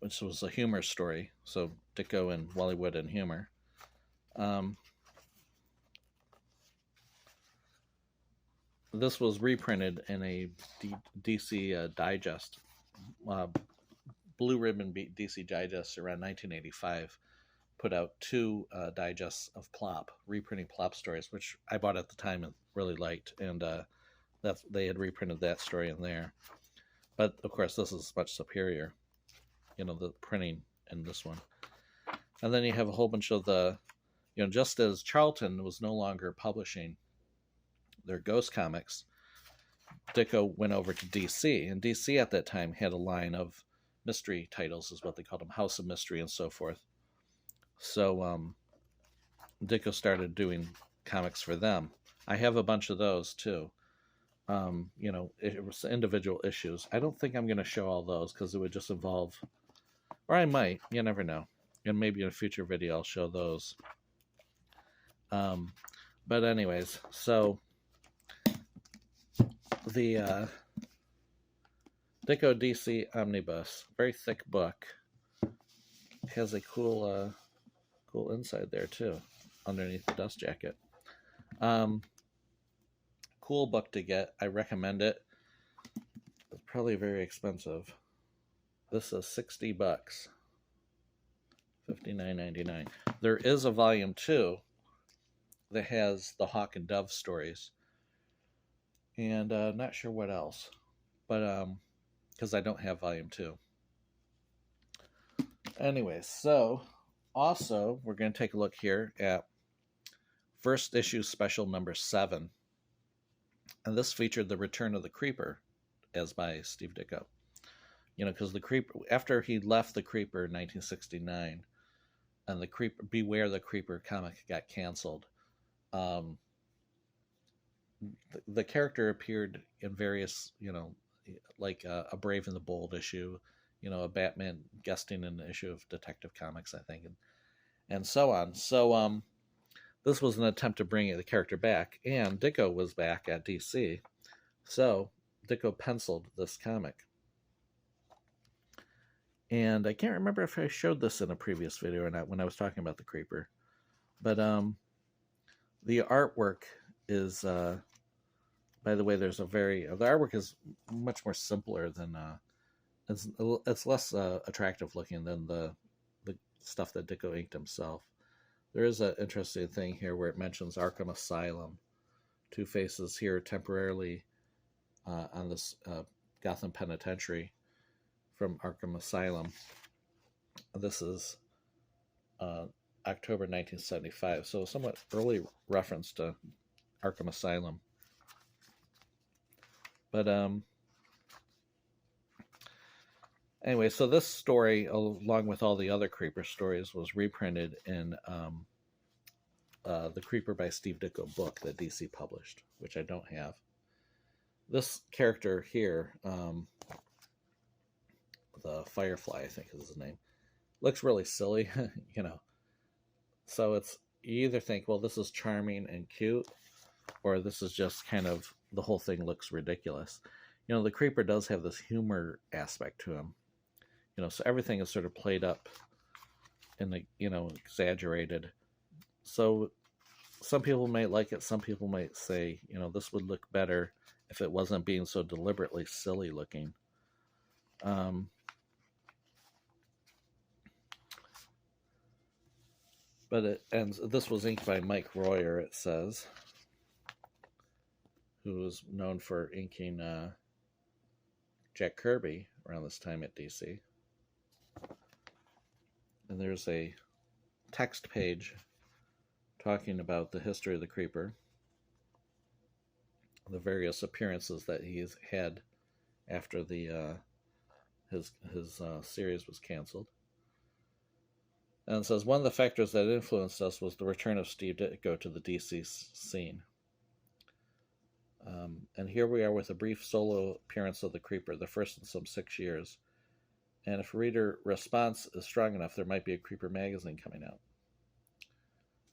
which was a humor story. So Ditko and Wally and humor. This was reprinted in a DC Digest, Blue Ribbon DC Digest around 1985. Put out 2 digests of Plop, reprinting Plop stories, which I bought at the time and really liked, and that they had reprinted that story in there. But of course, this is much superior, you know, the printing in this one. And then you have a whole bunch of the, you know, just as Charlton was no longer publishing their Ghost comics, Ditko went over to DC, and DC at that time had a line of mystery titles, is what they called them, House of Mystery and so forth. So Ditko started doing comics for them. I have a bunch of those too. You know, it was individual issues. I don't think I'm going to show all those because it would just involve, or I might, you never know. And maybe in a future video I'll show those. But anyways, so the Ditko DC Omnibus, very thick book, has a cool inside there too, underneath the dust jacket. Cool book to get. I recommend it. It's probably very expensive. This is $60, $59.99. There is a volume 2 that has the Hawk and Dove stories, and not sure what else, but because I don't have volume 2. Anyways, so also we're going to take a look here at first issue special number 7, and this featured the return of the Creeper, as by Steve Ditko. You know, because the Creeper, after he left the Creeper in 1969, and the Creeper, Beware the Creeper comic got canceled, the character appeared in various, you know, like a Brave and the Bold issue, you know, a Batman guesting in an issue of Detective Comics, I think, and so on. So this was an attempt to bring the character back, and Ditko was back at DC, so Ditko penciled this comic. And I can't remember if I showed this in a previous video or not when I was talking about the Creeper, but the artwork is, by the way, there's a very, the artwork is much more simpler than, it's less attractive looking than the stuff that Ditko inked himself. There is an interesting thing here where it mentions Arkham Asylum. Two-Face's here temporarily on this Gotham Penitentiary from Arkham Asylum. This is October 1975, so a somewhat early reference to Arkham Asylum. But anyway, so this story, along with all the other Creeper stories, was reprinted in the Creeper by Steve Ditko book that DC published, which I don't have. this character here, the Firefly, I think is his name, looks really silly, you know. So it's, you either think, well, this is charming and cute, or this is just kind of, the whole thing looks ridiculous. You know, the Creeper does have this humor aspect to him. You know, so everything is sort of played up and, you know, exaggerated. So some people might like it. Some people might say, you know, this would look better if it wasn't being so deliberately silly looking. But it ends, this was inked by Mike Royer, it says, who was known for inking Jack Kirby around this time at DC. And there's a text page talking about the history of the Creeper, the various appearances that he's had after the his series was canceled. And it says, one of the factors that influenced us was the return of Steve Ditko to the DC scene. And here we are with a brief solo appearance of the Creeper, the first in some 6 years. And if reader response is strong enough, there might be a Creeper magazine coming out.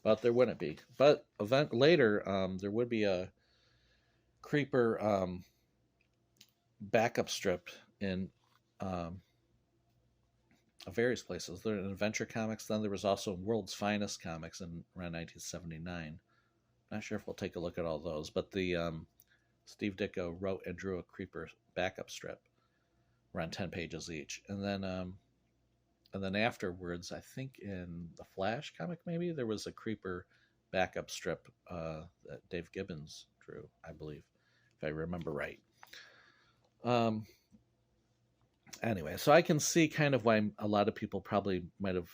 But there wouldn't be. But later, there would be a Creeper backup strip in various places. There in Adventure Comics. Then there was also World's Finest Comics in around 1979. Not sure if we'll take a look at all those, but the Steve Ditko wrote and drew a Creeper backup strip, around 10 pages each, and then afterwards, I think in the Flash comic maybe there was a Creeper backup strip that Dave Gibbons drew, I believe, if I remember right. Anyway, so I can see kind of why a lot of people probably might have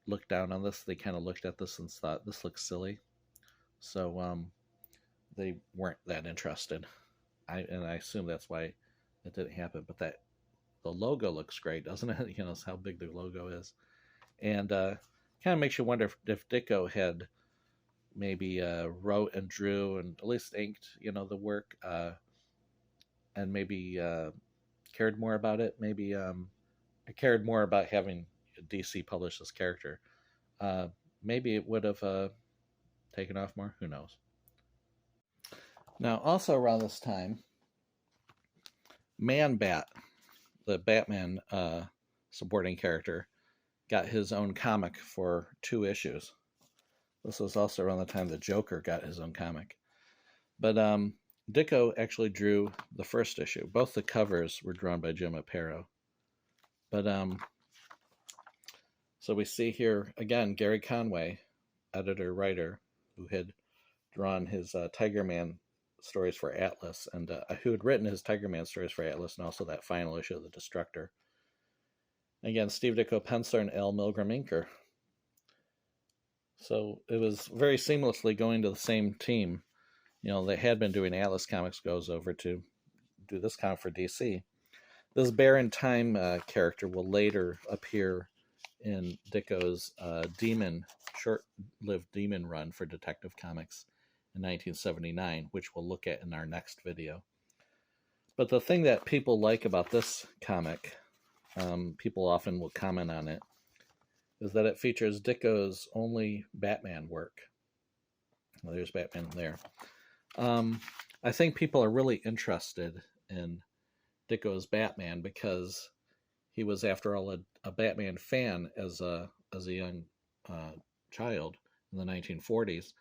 looked down on this. They kind of looked at this and thought, this looks silly. So they weren't that interested. I assume that's why it didn't happen. But the logo looks great, doesn't it? You know, how big the logo is. And kind of makes you wonder if Ditko had maybe wrote and drew and at least inked, you know, the work, and maybe cared more about it. Maybe cared more about having DC publish this character. Maybe it would have taken off more. Who knows? Now, also around this time, Man-Bat, the Batman supporting character, got his own comic for 2 issues. This was also around the time the Joker got his own comic. But Ditko actually drew the first issue. Both the covers were drawn by Jim Aparo. But so we see here, again, Gary Conway, editor-writer, who had drawn his Tiger Man stories for Atlas, and who had written his Tiger Man stories for Atlas, and also that final issue of the Destructor. Again, Steve Ditko penciler and Al Milgram inker. So it was very seamlessly going to the same team. You know, they had been doing Atlas Comics, goes over to do this comic for DC. This Baron Time character will later appear in Ditko's short-lived Demon run for Detective Comics in 1979, which we'll look at in our next video. But the thing that people like about this comic, people often will comment on it, is that it features Ditko's only Batman work. Well, there's Batman there. I think people are really interested in Ditko's Batman because he was, after all, a Batman fan as a young child in the 1940s.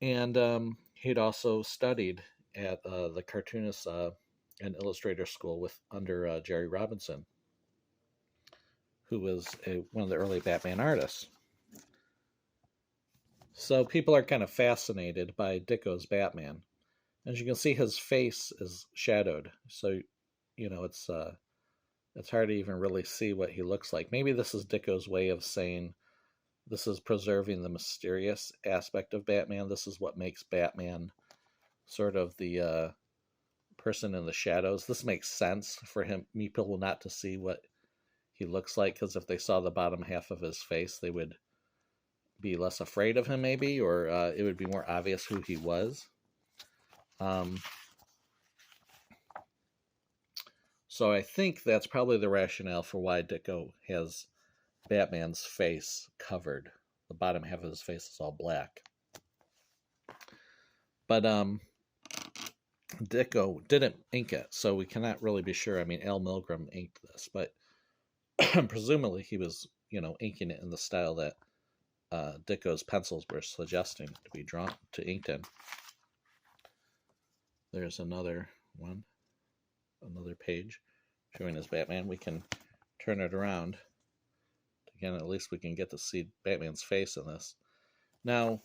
And he'd also studied at the cartoonist and illustrator school under Jerry Robinson, who was one of the early Batman artists. So people are kind of fascinated by Ditko's Batman. As you can see, his face is shadowed, so you know it's hard to even really see what he looks like. Maybe this is Ditko's way of saying this is preserving the mysterious aspect of Batman. This is what makes Batman sort of the person in the shadows. This makes sense for people not to see what he looks like, because if they saw the bottom half of his face, they would be less afraid of him, maybe, or it would be more obvious who he was. So I think that's probably the rationale for why Ditko has Batman's face covered. The bottom half of his face is all black. But Ditko didn't ink it, so we cannot really be sure. I mean, Al Milgrom inked this, but presumably he was, inking it in the style that Ditko's pencils were suggesting to be drawn to inked in. There's another one, another page showing his Batman. We can turn it around. Again, at least we can get to see Batman's face in this. Now,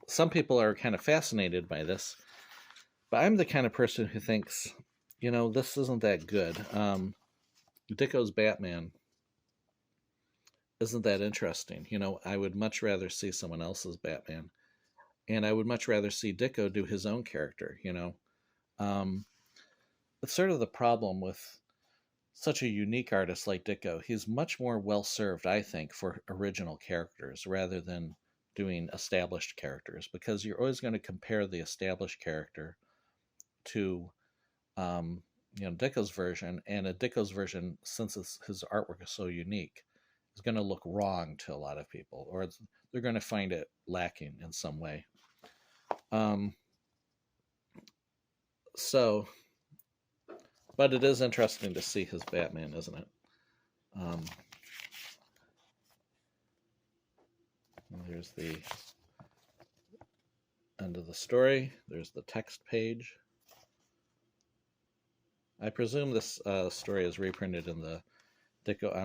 some people are kind of fascinated by this, but I'm the kind of person who thinks, this isn't that good. Ditko's Batman isn't that interesting. I would much rather see someone else's Batman, and I would much rather see Ditko do his own character. It's sort of the problem with such a unique artist like Ditko. He's much more well-served, I think, for original characters rather than doing established characters, because you're always going to compare the established character to Ditko's version, and a Ditko's version, since his artwork is so unique, is going to look wrong to a lot of people, or they're going to find it lacking in some way. But it is interesting to see his Batman, isn't it? There's the end of the story. There's the text page. I presume this story is reprinted in the Dicko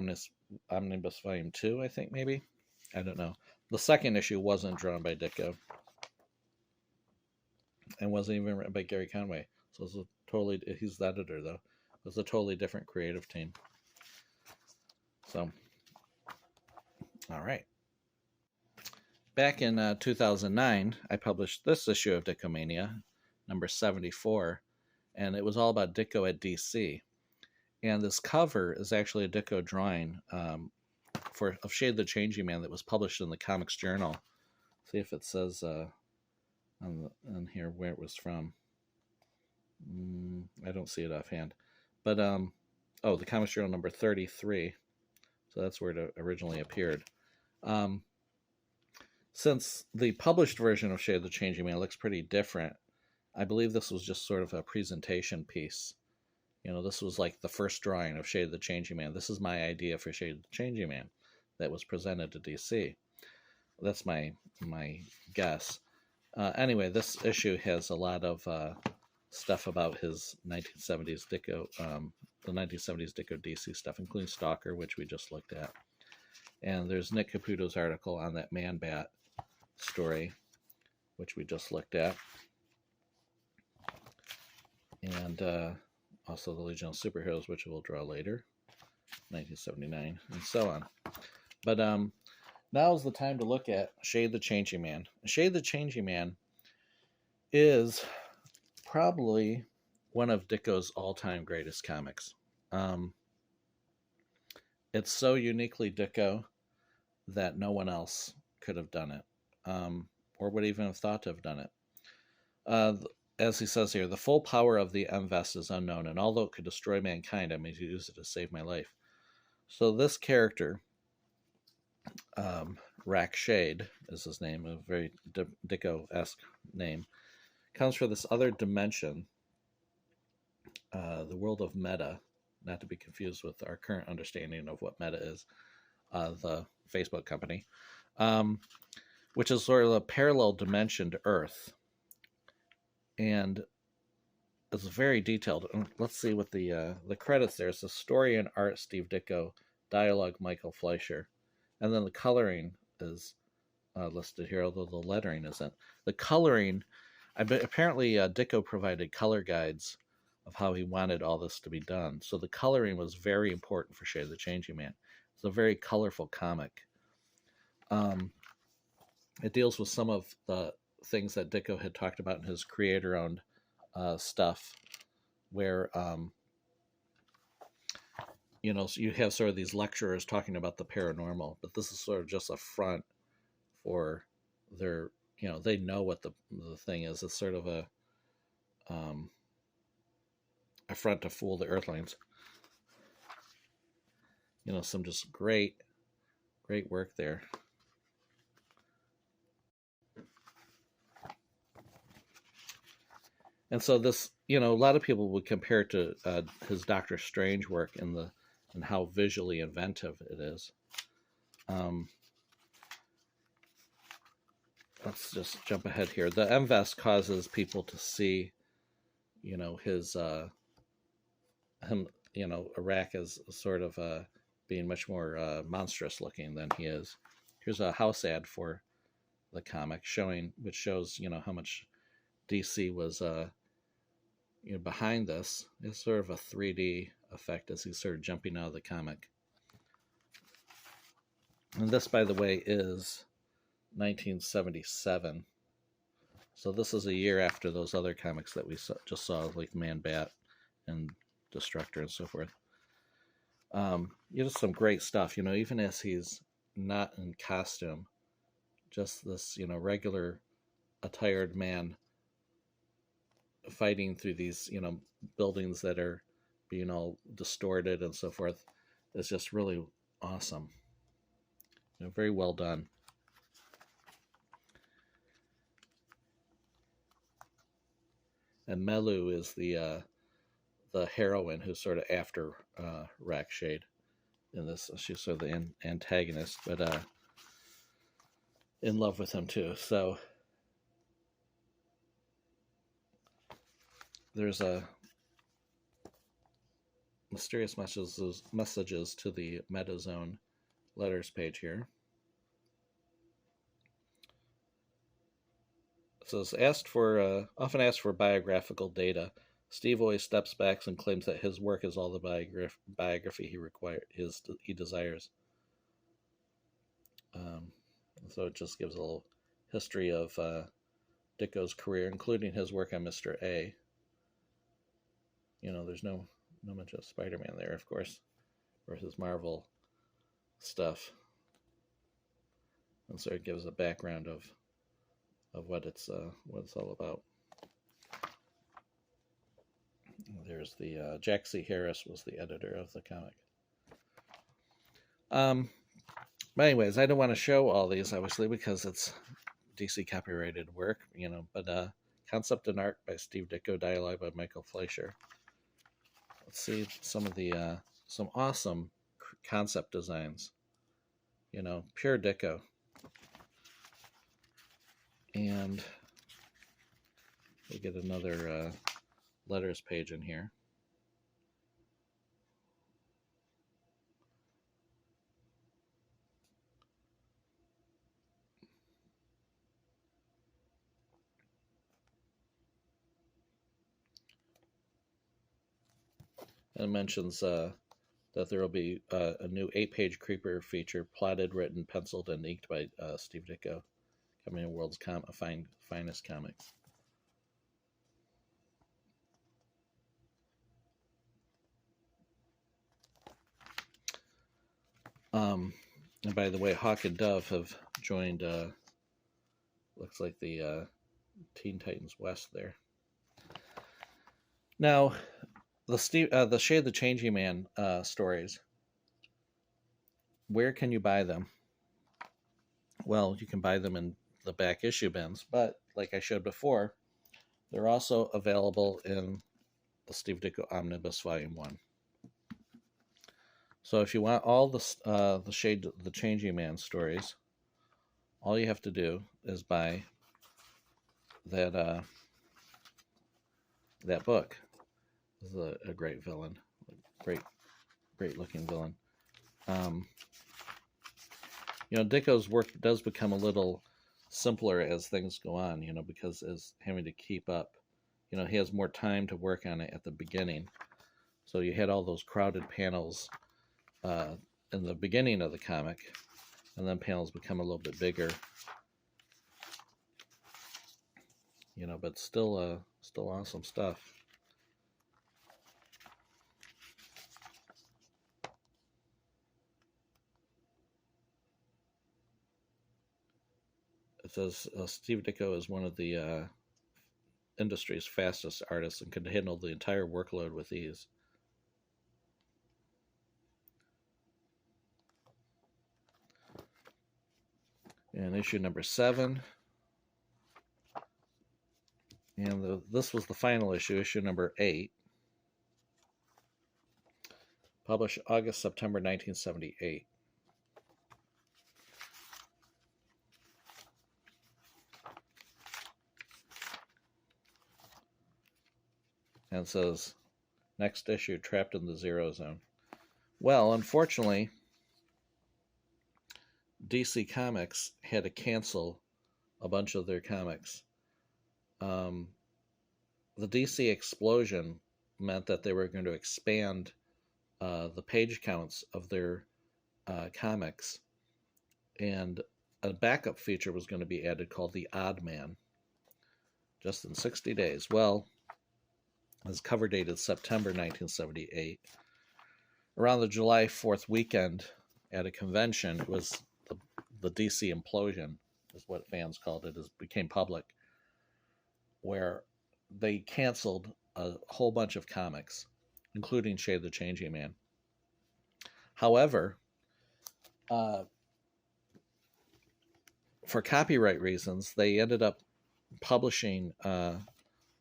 Omnibus Volume 2, I think, maybe? I don't know. The second issue wasn't drawn by Ditko, and wasn't even written by Gary Conway. So it's he's the editor, though. It was a totally different creative team. So, all right. Back in 2009, I published this issue of Dikkomania, number 74, and it was all about Ditko at DC. And this cover is actually a Ditko drawing of Shade the Changing Man that was published in the Comics Journal. See if it says on here where it was from. I don't see it offhand. But, the Comics Journal number 33. So that's where it originally appeared. Since the published version of Shade the Changing Man looks pretty different, I believe this was just sort of a presentation piece. This was like the first drawing of Shade the Changing Man. This is my idea for Shade the Changing Man that was presented to DC. That's my guess. Anyway, this issue has a lot of stuff about his 1970s Dicko, the 1970s Dicko DC stuff, including Stalker, which we just looked at. And there's Nick Caputo's article on that Man-Bat story, which we just looked at. And also the Legion of Superheroes, which we'll draw later, 1979, and so on. But now is the time to look at Shade the Changing Man. Shade the Changing Man is probably one of Ditko's all-time greatest comics. It's so uniquely Ditko that no one else could have done it, or would even have thought to have done it. As he says here, the full power of the M-Vest is unknown, and although it could destroy mankind, I may use it to save my life. So this character, Rack Shade is his name, a very Ditko-esque name, comes from this other dimension, the world of Meta, not to be confused with our current understanding of what Meta is, the Facebook company, which is sort of a parallel dimension to Earth. And it's very detailed. Let's see what the credits there. It's the story and art, Steve Ditko, dialogue, Michael Fleischer. And then the coloring is listed here, although the lettering isn't. The coloring, apparently Ditko provided color guides of how he wanted all this to be done. So the coloring was very important for Shade of the Changing Man. It's a very colorful comic. It deals with some of the things that Ditko had talked about in his creator-owned stuff, where so you have sort of these lecturers talking about the paranormal, but this is sort of just a front for their, they know what the thing is. It's sort of a a front to fool the Earthlings. You know, some just great work there. And so this, you know, a lot of people would compare it to his Doctor Strange work and how visually inventive it is. Let's just jump ahead here. The M-Vest causes people to see, you know, him, you know, Iraq as sort of being much more monstrous looking than he is. Here's a house ad for the comic which shows, you know, how much DC was, you know, behind this. It's sort of a 3D effect as he's sort of jumping out of the comic. And this, by the way, is 1977. So this is a year after those other comics that we just saw, like Man-Bat and Destructor and so forth. You know, some great stuff, you know, even as he's not in costume, just this, you know, regular attired man fighting through these, you know, buildings that are being all distorted and so forth is just really awesome. You know, very well done. And Melu is the heroine who's sort of after Rakshade in this. She's sort of the antagonist, but in love with him too. So there's a mysterious messages to the MetaZone letters page here. It says, often asked for biographical data, Steve always steps back and claims that his work is all the biography he desires. So it just gives a little history of Ditko's career, including his work on Mr. A. You know, there's no mention of Spider-Man there, of course, or his Marvel stuff. And so it gives a background of what it's all about. There's the Jack C. Harris was the editor of the comic. But anyways, I don't want to show all these obviously because it's DC copyrighted work, you know. But concept and art by Steve Ditko, dialogue by Michael Fleischer. Let's see some of the some awesome concept designs. You know, pure Ditko. And we get another letters page in here. And it mentions that there will be a new 8-page Creeper feature, plotted, written, penciled, and inked by Steve Ditko, coming in World's finest comics. And by the way, Hawk and Dove have joined, looks like the Teen Titans West there. Now, the Shade the Changing Man stories, where can you buy them? Well, you can buy them in the back issue bins, but like I showed before, they're also available in the Steve Ditko Omnibus Volume 1. So if you want all the Shade the Changing Man stories, all you have to do is buy that that book. This is a great villain, great looking villain. You know, Ditko's work does become a little simpler as things go on, you know, because as having to keep up, you know, he has more time to work on it at the beginning. So you had all those crowded panels in the beginning of the comic, and then panels become a little bit bigger, you know, but still awesome stuff. It says Steve Ditko is one of the industry's fastest artists and could handle the entire workload with ease. And issue number 7. And this was the final issue, issue number 8. Published August, September 1978. And it says, next issue, Trapped in the Zero Zone. Well, unfortunately, DC Comics had to cancel a bunch of their comics. The DC explosion meant that they were going to expand the page counts of their comics, and a backup feature was going to be added called the Odd Man, just in 60 days. Well, his cover date is September 1978. Around the July 4th weekend at a convention, it was the DC implosion, is what fans called it, as became public, where they canceled a whole bunch of comics, including Shade the Changing Man. However, for copyright reasons, they ended up publishing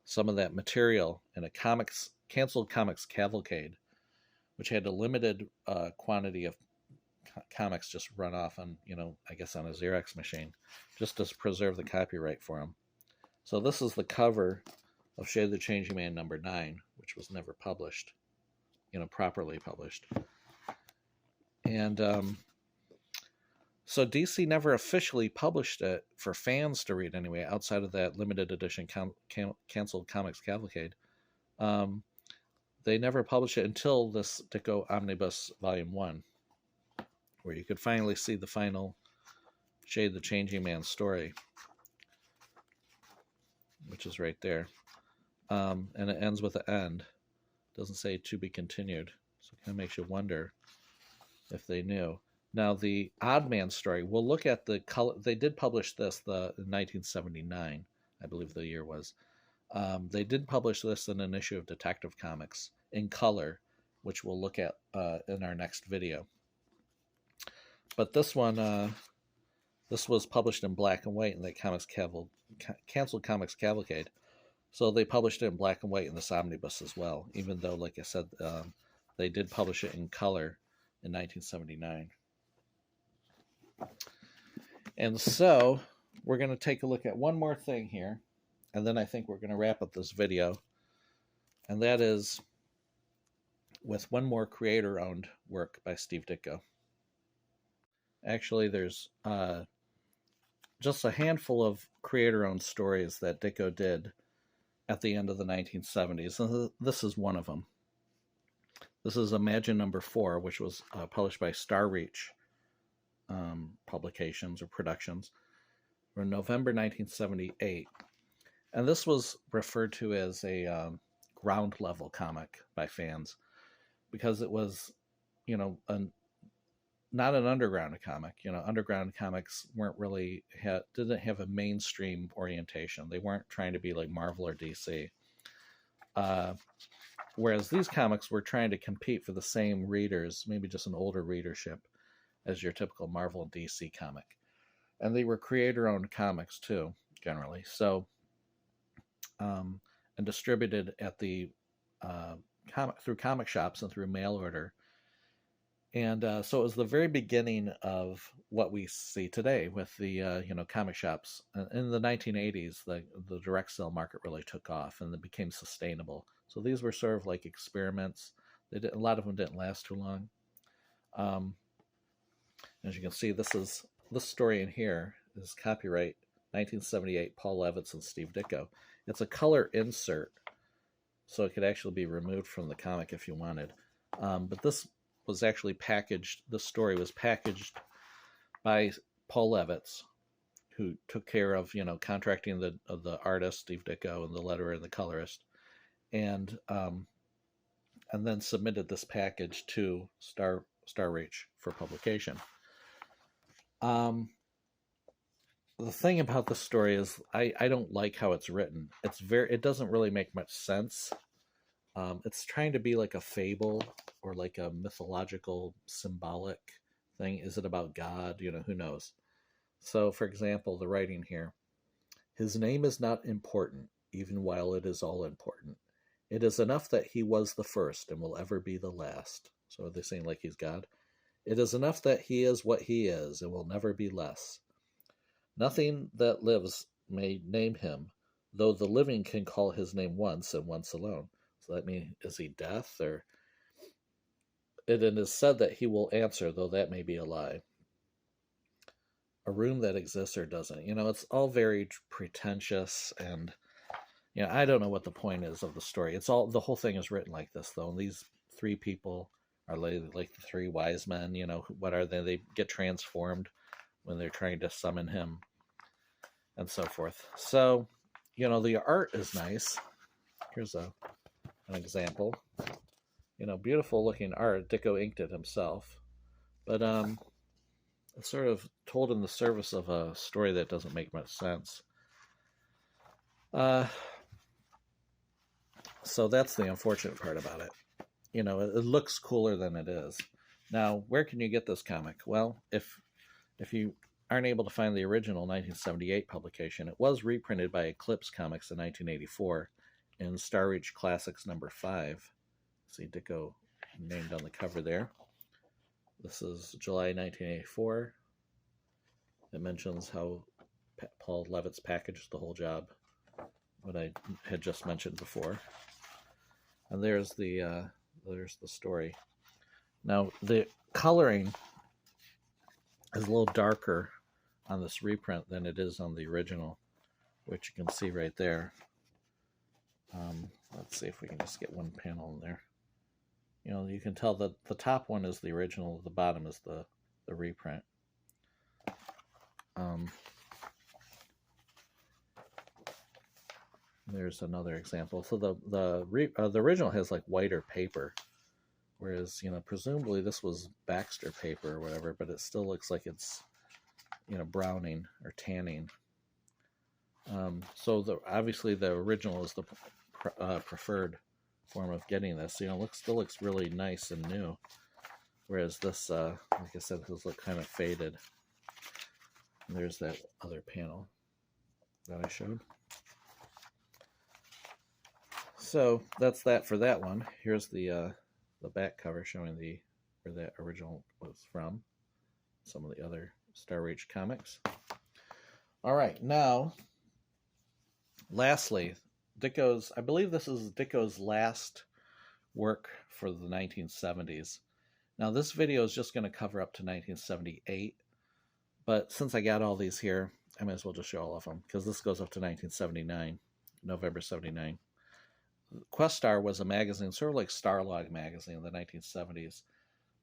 some of that material in a canceled comics cavalcade, which had a limited quantity of comics just run off on, I guess on a Xerox machine, just to preserve the copyright for them. So this is the cover of Shade the Changing Man number 9, which was never published, properly published. And so DC never officially published it for fans to read anyway, outside of that limited edition canceled comics cavalcade. They never published it until this Dicko Omnibus Volume 1, where you could finally see the final Shade the Changing Man story, which is right there. And it ends with an end. It doesn't say to be continued. So it kind of makes you wonder if they knew. Now, the Odd Man story, we'll look at the color. They did publish this in 1979, I believe the year was. They did publish this in an issue of Detective Comics in color, which we'll look at in our next video. But this one, this was published in black and white in the canceled comics cavalcade. So they published it in black and white in this omnibus as well, even though, like I said, they did publish it in color in 1979. And so we're going to take a look at one more thing here, and then I think we're going to wrap up this video. And that is with one more creator-owned work by Steve Ditko. Actually, there's just a handful of creator-owned stories that Ditko did at the end of the 1970s, and this is one of them. This is Imagine number 4, which was published by Star Reach Publications or Productions in November 1978. And this was referred to as a ground level comic by fans because it was, not an underground comic. Underground comics weren't really didn't have a mainstream orientation. They weren't trying to be like Marvel or DC. Whereas these comics were trying to compete for the same readers, maybe just an older readership, as your typical Marvel and DC comic. And they were creator-owned comics too, generally. So, and distributed at the through comic shops and through mail order. And so it was the very beginning of what we see today with the comic shops. In the 1980s, the direct sale market really took off and it became sustainable. So these were sort of like experiments. A lot of them didn't last too long. As you can see, this story in here is copyright 1978, Paul Levitz and Steve Ditko. It's a color insert, so it could actually be removed from the comic if you wanted. But this was actually packaged. This story was packaged by Paul Levitz, who took care of contracting the artist Steve Ditko and the letterer and the colorist, and then submitted this package to Star Reach for publication. the thing about the story is I don't like how it's written. It doesn't really make much sense. It's trying to be like a fable or like a mythological symbolic thing. Is it about God? Who knows? So, for example, the writing here: his name is not important, even while it is all important. It is enough that he was the first and will ever be the last. So are they saying like he's God? It is enough that he is what he is and will never be less. Nothing that lives may name him, though the living can call his name once and once alone. So that means, is he deaf? Or it is said that he will answer, though that may be a lie. A room that exists or doesn't. It's all very pretentious, and I don't know what the point is of the story. The whole thing is written like this, though. And these three people are like the three wise men. What are they? They get transformed when they're trying to summon him, and so forth. So, the art is nice. Here's an example. Beautiful looking art. Ditko inked it himself, but it's sort of told in the service of a story that doesn't make much sense. So that's the unfortunate part about it. It looks cooler than it is. Now, where can you get this comic? Well, if you aren't able to find the original 1978 publication, it was reprinted by Eclipse Comics in 1984 in Star Reach Classics number 5. See Dicko named on the cover there. This is July 1984. It mentions how Paul Levitt's packaged the whole job, what I had just mentioned before. And there's the story. Now, the coloring is a little darker on this reprint than it is on the original, which you can see right there. Let's see if we can just get one panel in there. You can tell that the top one is the original, the bottom is the reprint. There's another example. So the original has like whiter paper, whereas presumably this was Baxter paper or whatever, but it still looks like it's browning or tanning. So obviously the original is the preferred form of getting this. Still looks really nice and new, whereas this, like I said, this look kind of faded. And there's that other panel that I showed. So that's that for that one. Here's the back cover showing where that original was from. Some of the other Star Reach comics. All right, now, lastly, I believe this is Ditko's last work for the 1970s. Now, this video is just going to cover up to 1978, but since I got all these here, I might as well just show all of them, because this goes up to 1979, November 79. QUESTAR was a magazine, sort of like Starlog magazine in the 1970s,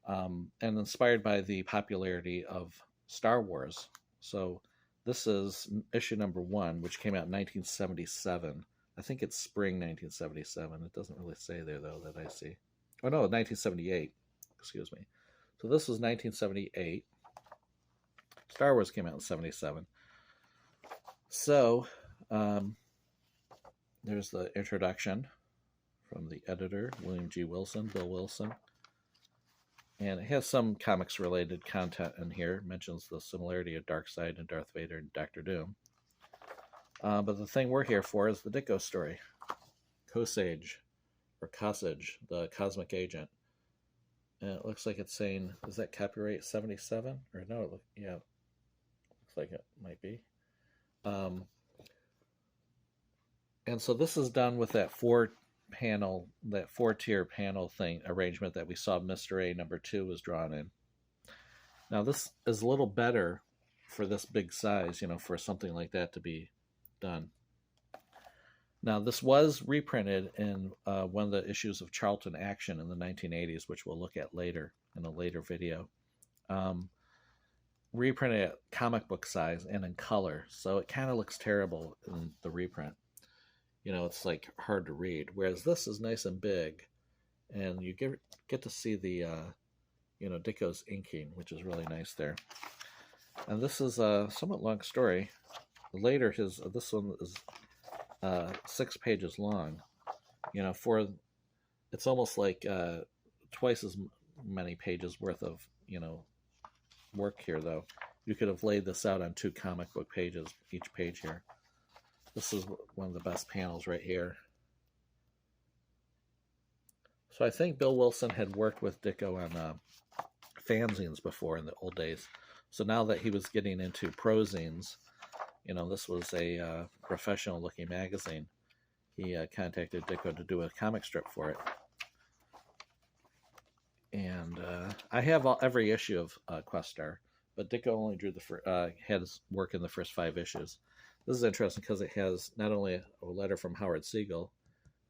and inspired by the popularity of Star Wars. So this is issue number 1, which came out in 1977. I think it's spring 1977. It doesn't really say there, though, that I see. Oh, no, 1978. Excuse me. So this was 1978. Star Wars came out in 77. So there's the introduction from the editor, William G. Wilson, Bill Wilson. And it has some comics-related content in here. It mentions the similarity of Darkseid and Darth Vader and Doctor Doom. But the thing we're here for is the Ditko story. Kosage, or Kosage, the Cosmic Agent. And it looks like it's saying, is that copyright 77? Or no, yeah, looks like it might be. And so this is done with that four-tier panel thing arrangement that we saw Mr. A number 2 was drawn in. Now this is a little better for this big size, for something like that to be done. Now this was reprinted in one of the issues of Charlton Action in the 1980s, which we'll look at later in a later video. Reprinted at comic book size and in color, so it kind of looks terrible in the reprint. It's like hard to read, whereas this is nice and big, and you get to see the Ditko's inking, which is really nice there. And this is a somewhat long story. Later, this one is 6 pages long. You know, it's almost like twice as many pages worth of, you know, work here, though. You could have laid this out on 2 comic book pages, each page here. This is one of the best panels right here. So I think Bill Wilson had worked with Ditko on fanzines before in the old days. So now that he was getting into prozines, you know, this was a professional-looking magazine. He contacted Ditko to do a comic strip for it. And I have every issue of QUESTAR, but Ditko only drew had his work in the first 5 issues. This is interesting because it has not only a letter from Howard Siegel,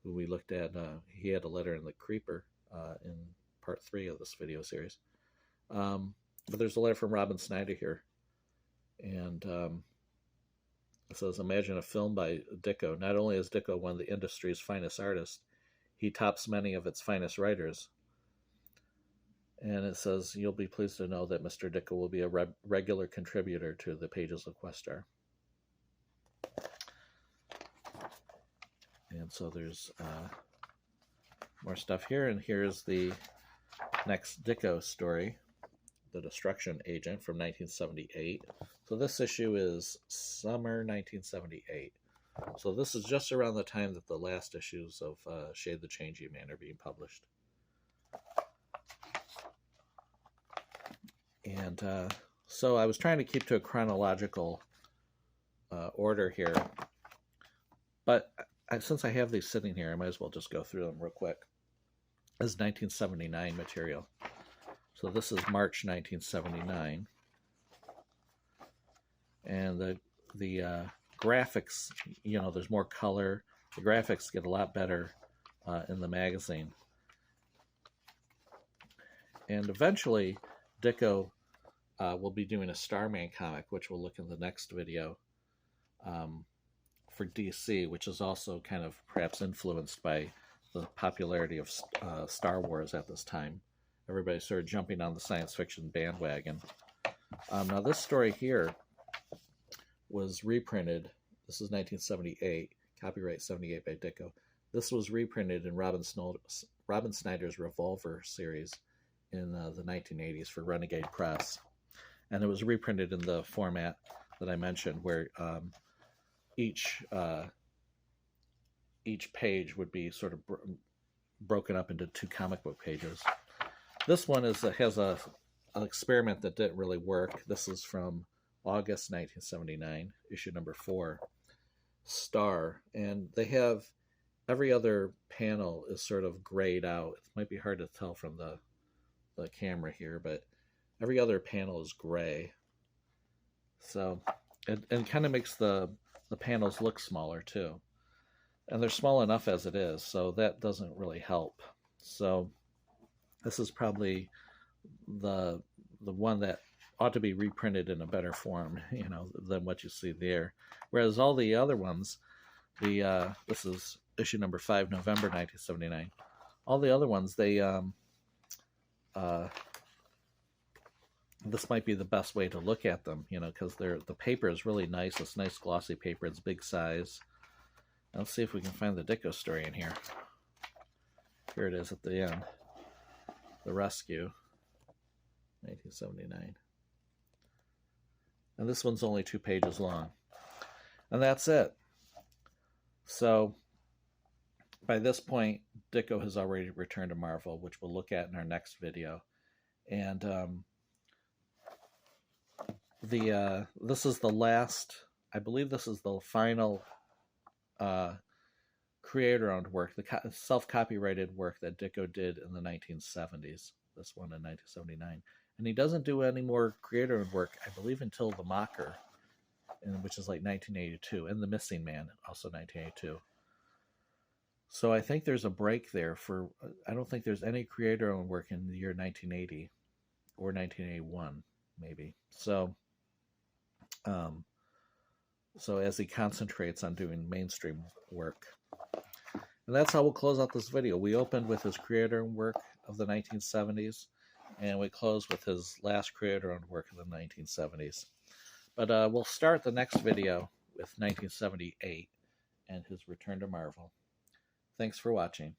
who we looked at. He had a letter in the Creeper in part 3 of this video series. But there's a letter from Robin Snyder here. And it says, imagine a film by Ditko. Not only is Ditko one of the industry's finest artists, he tops many of its finest writers. And it says, you'll be pleased to know that Mr. Ditko will be a regular contributor to the pages of QUESTAR. And so there's more stuff here. And here's the next Ditko story, The Destruction Agent from 1978. So this issue is summer 1978. So this is just around the time that the last issues of Shade the Changing Man are being published. And so I was trying to keep to a chronological order here. But since I have these sitting here, I might as well just go through them real quick. This is 1979 material. So this is March 1979. And the graphics, you know, there's more color. The graphics get a lot better in the magazine. And eventually, Ditko will be doing a Starman comic, which we'll look in the next video, for DC, which is also kind of perhaps influenced by the popularity of Star Wars at this time. Everybody started jumping on the science fiction bandwagon. Now this story here was reprinted. This is 1978, copyright 78 by Ditko. This was reprinted in Robin Snyder's Revolver series in the 1980s for Renegade Press. And it was reprinted in the format that I mentioned, where each page would be sort of broken up into 2 comic book pages. This one has an experiment that didn't really work. This is from August 1979, issue number 4, Star. And they have every other panel is sort of grayed out. It might be hard to tell from the camera here, but every other panel is gray. So it kind of makes the panels look smaller too. And they're small enough as it is, so that doesn't really help. So this is probably the one that ought to be reprinted in a better form, you know, than what you see there. Whereas all the other ones, this is issue number 5, November 1979. All the other ones, this might be the best way to look at them, you know, because the paper is really nice. It's nice glossy paper. It's big size. Let's see if we can find the Ditko story in here. Here it is at the end. The Rescue, 1979. And this one's only 2 pages long. And that's it. So by this point, Ditko has already returned to Marvel, which we'll look at in our next video. And this is the last, I believe this is the final creator-owned work, the self-copyrighted work that Ditko did in the 1970s, this one in 1979. And he doesn't do any more creator-owned work, I believe, until The Mocker, which is like 1982, and The Missing Man, also 1982. So I think there's a break there for, I don't think there's any creator-owned work in the year 1980 or 1981, maybe. So as he concentrates on doing mainstream work. And that's how we'll close out this video. We opened with his creator work of the 1970s, and we close with his last creator-owned work in the 1970s. But we'll start the next video with 1978 and his return to Marvel. Thanks for watching.